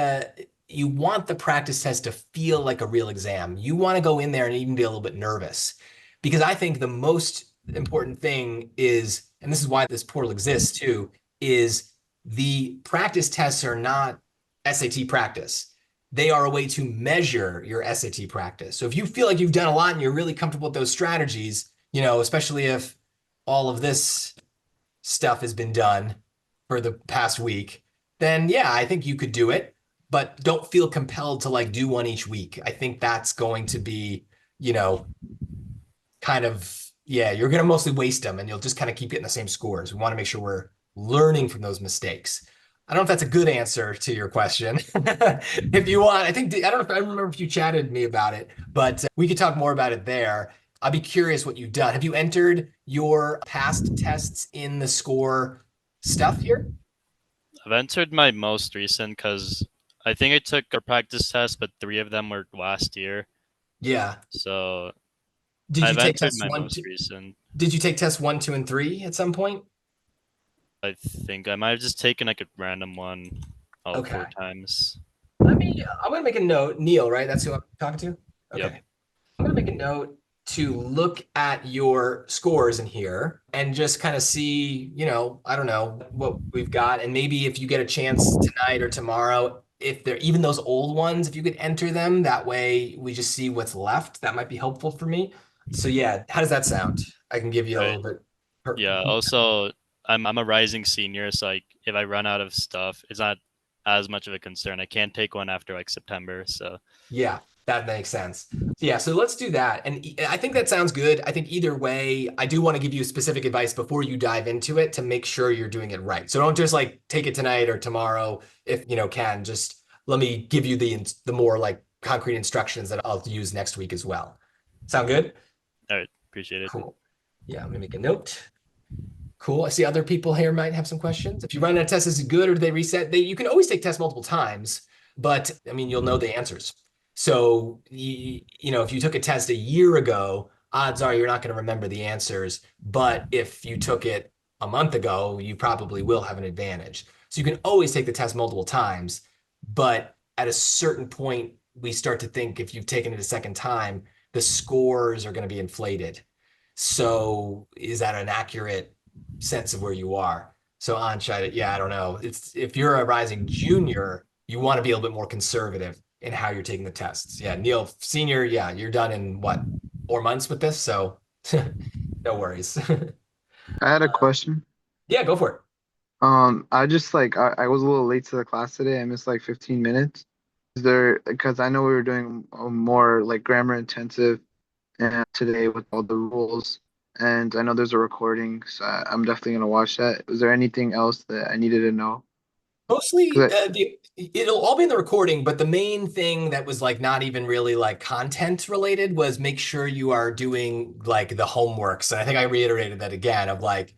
the practice test to feel like a real exam. You want to go in there and even be a little bit nervous. Because I think the most important thing is, and this is why this portal exists too, is the practice tests are not SAT practice. they are a way to measure your SAT practice. So if you feel like you've done a lot and you're really comfortable with those strategies, especially if all of this stuff has been done for the past week, then yeah, I think you could do it, but don't feel compelled to like do one each week. I think that's going to be, you know, kind of, yeah, you're going to mostly waste them and you'll just kind of keep getting the same scores. We want to make sure we're learning from those mistakes. I don't know if that's a good answer to your question. If you want, I don't know if I remember if you chatted me about it, but we could talk more about it there. I'll be curious what you've done. Have you entered your past tests in the score stuff here? I've entered my most recent because I think I took a practice test, but 3 of them were last year. Yeah. So Did you I've take entered tests my one, most two, recent. did you take tests 1, 2, and 3 at some point? I think I might have just taken like a random one all 4 Okay. times. I'm gonna make a note. Neil, right? That's who I'm talking to? Okay. Yep. I'm gonna make a note to look at your scores in here and just kind of see, I don't know what we've got. And maybe if you get a chance tonight or tomorrow, if they're even those old ones, if you could enter them, that way we just see what's left. That might be helpful for me. So yeah, how does that sound? I can give you a Right. little bit. Yeah. Also, I'm a rising senior, so like if I run out of stuff, it's not as much of a concern. I can't take one after like September. So Yeah, that makes sense. Yeah, so let's do that. And I think that sounds good. I think either way, I do want to give you specific advice before you dive into it to make sure you're doing it right. So don't just like take it tonight or tomorrow if can. Just let me give you the more like concrete instructions that I'll use next week as well. Sound good? all right, appreciate it. Cool. Yeah, I'm gonna make a note. Cool. I see other people here might have some questions. If you run a test, is it good or do they reset? You can always take tests multiple times, but I mean, you'll know the answers. So, if you took a test a year ago, odds are you're not going to remember the answers. But if you took it a month ago, you probably will have an advantage. So you can always take the test multiple times. But at a certain point, we start to think if you've taken it a second time, the scores are going to be inflated. So is that an accurate sense of where you are? So Ansha, yeah, I don't know. It's if you're a rising junior, you want to be a little bit more conservative in how you're taking the tests. Yeah, Neil, senior, yeah, you're done in what, 4 months with this? So no worries. I had a question. Yeah, go for it. I just I was a little late to the class today. I missed like 15 minutes. Is there, because I know we were doing a more like grammar intensive and today with all the rules, and I know there's a recording, so I'm definitely gonna watch that. Was there anything else that I needed to know? Mostly 'Cause it'll all be in the recording, but the main thing that was like not even really like content related was make sure you are doing like the homeworks. And I think I reiterated that again of like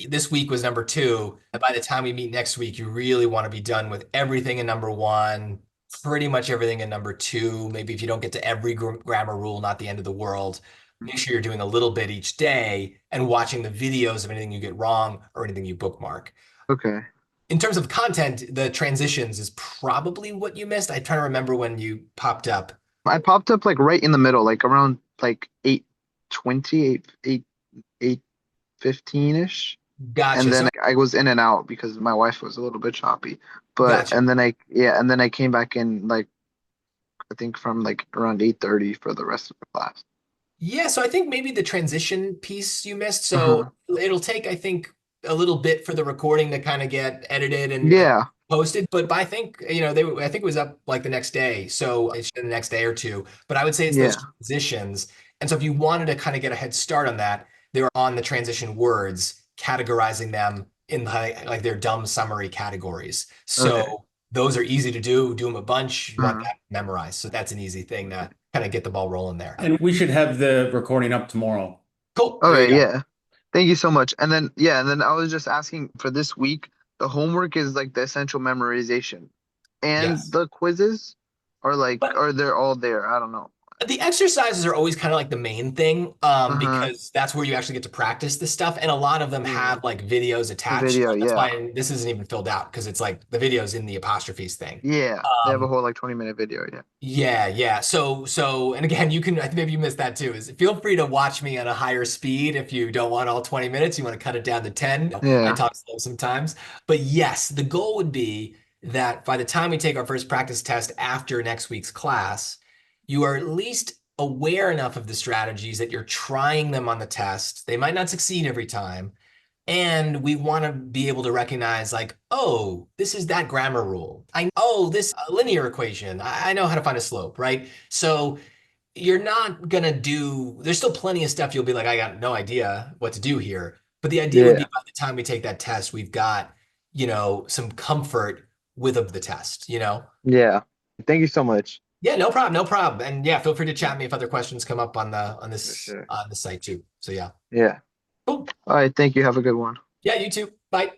this week was number 2. And by the time we meet next week, you really want to be done with everything in number 1, pretty much everything in number 2. Maybe if you don't get to every grammar rule, not the end of the world. Make sure you're doing a little bit each day and watching the videos of anything you get wrong or anything you bookmark. okay. In terms of content, the transitions is probably what you missed. I'm trying to remember when you popped up. I popped up like right in the middle, like around like 8:20, 8:15 ish. Gotcha. And then So I was in and out because my wife was a little bit choppy. But gotcha. and then I came back in like I think from like around 8:30 for the rest of the class. Yeah, so I think maybe the transition piece you missed. So Uh-huh. it'll take, I think, a little bit for the recording to kind of get edited and Yeah, posted. But I think, I think it was up like the next day. So it's the next day or two. But I would say it's those yeah. transitions. And so if you wanted to kind of get a head start on that, they were on the transition words, categorizing them in like their dumb summary categories. Okay. So those are easy to do them a bunch. You want Uh-huh. that memorized. So that's an easy thing to kind of get the ball rolling there. And we should have the recording up tomorrow. Cool. There you Okay, go. yeah. Thank you so much. And then yeah, and then I was just asking for this week, the homework is like the essential memorization. And Yes. the quizzes are like But are they're all there. I don't know. the exercises are always kind of like the main thing, Uh-huh. because that's where you actually get to practice this stuff. And a lot of them Yeah. have like videos The attached. video, That's yeah. why this isn't even filled out because it's like the video's in the apostrophes thing. Yeah. They have a Um, whole like 20-minute video, yeah. yeah. So, and again, you can, I think maybe you missed that too, is feel free to watch me on a higher speed if you don't want all 20 minutes, you want to cut it down to 10. I Yeah. talk slow sometimes, but yes, the goal would be that by the time we take our first practice test after next week's class, you are at least aware enough of the strategies that you're trying them on the test. They might not succeed every time. And we want to be able to recognize like, oh, this is that grammar rule. Oh, this linear equation. I know how to find a slope, right? So you're not going to there's still plenty of stuff you'll be like, I got no idea what to do here. But the idea would be Yeah. by the time we take that test, we've got, some comfort with the test, Yeah. Thank you so much. Yeah, no problem, no problem. And yeah, feel free to chat me if other questions come up on For sure. the site too. So yeah. Yeah. Cool. All right. Thank you. Have a good one. Yeah, you too. Bye.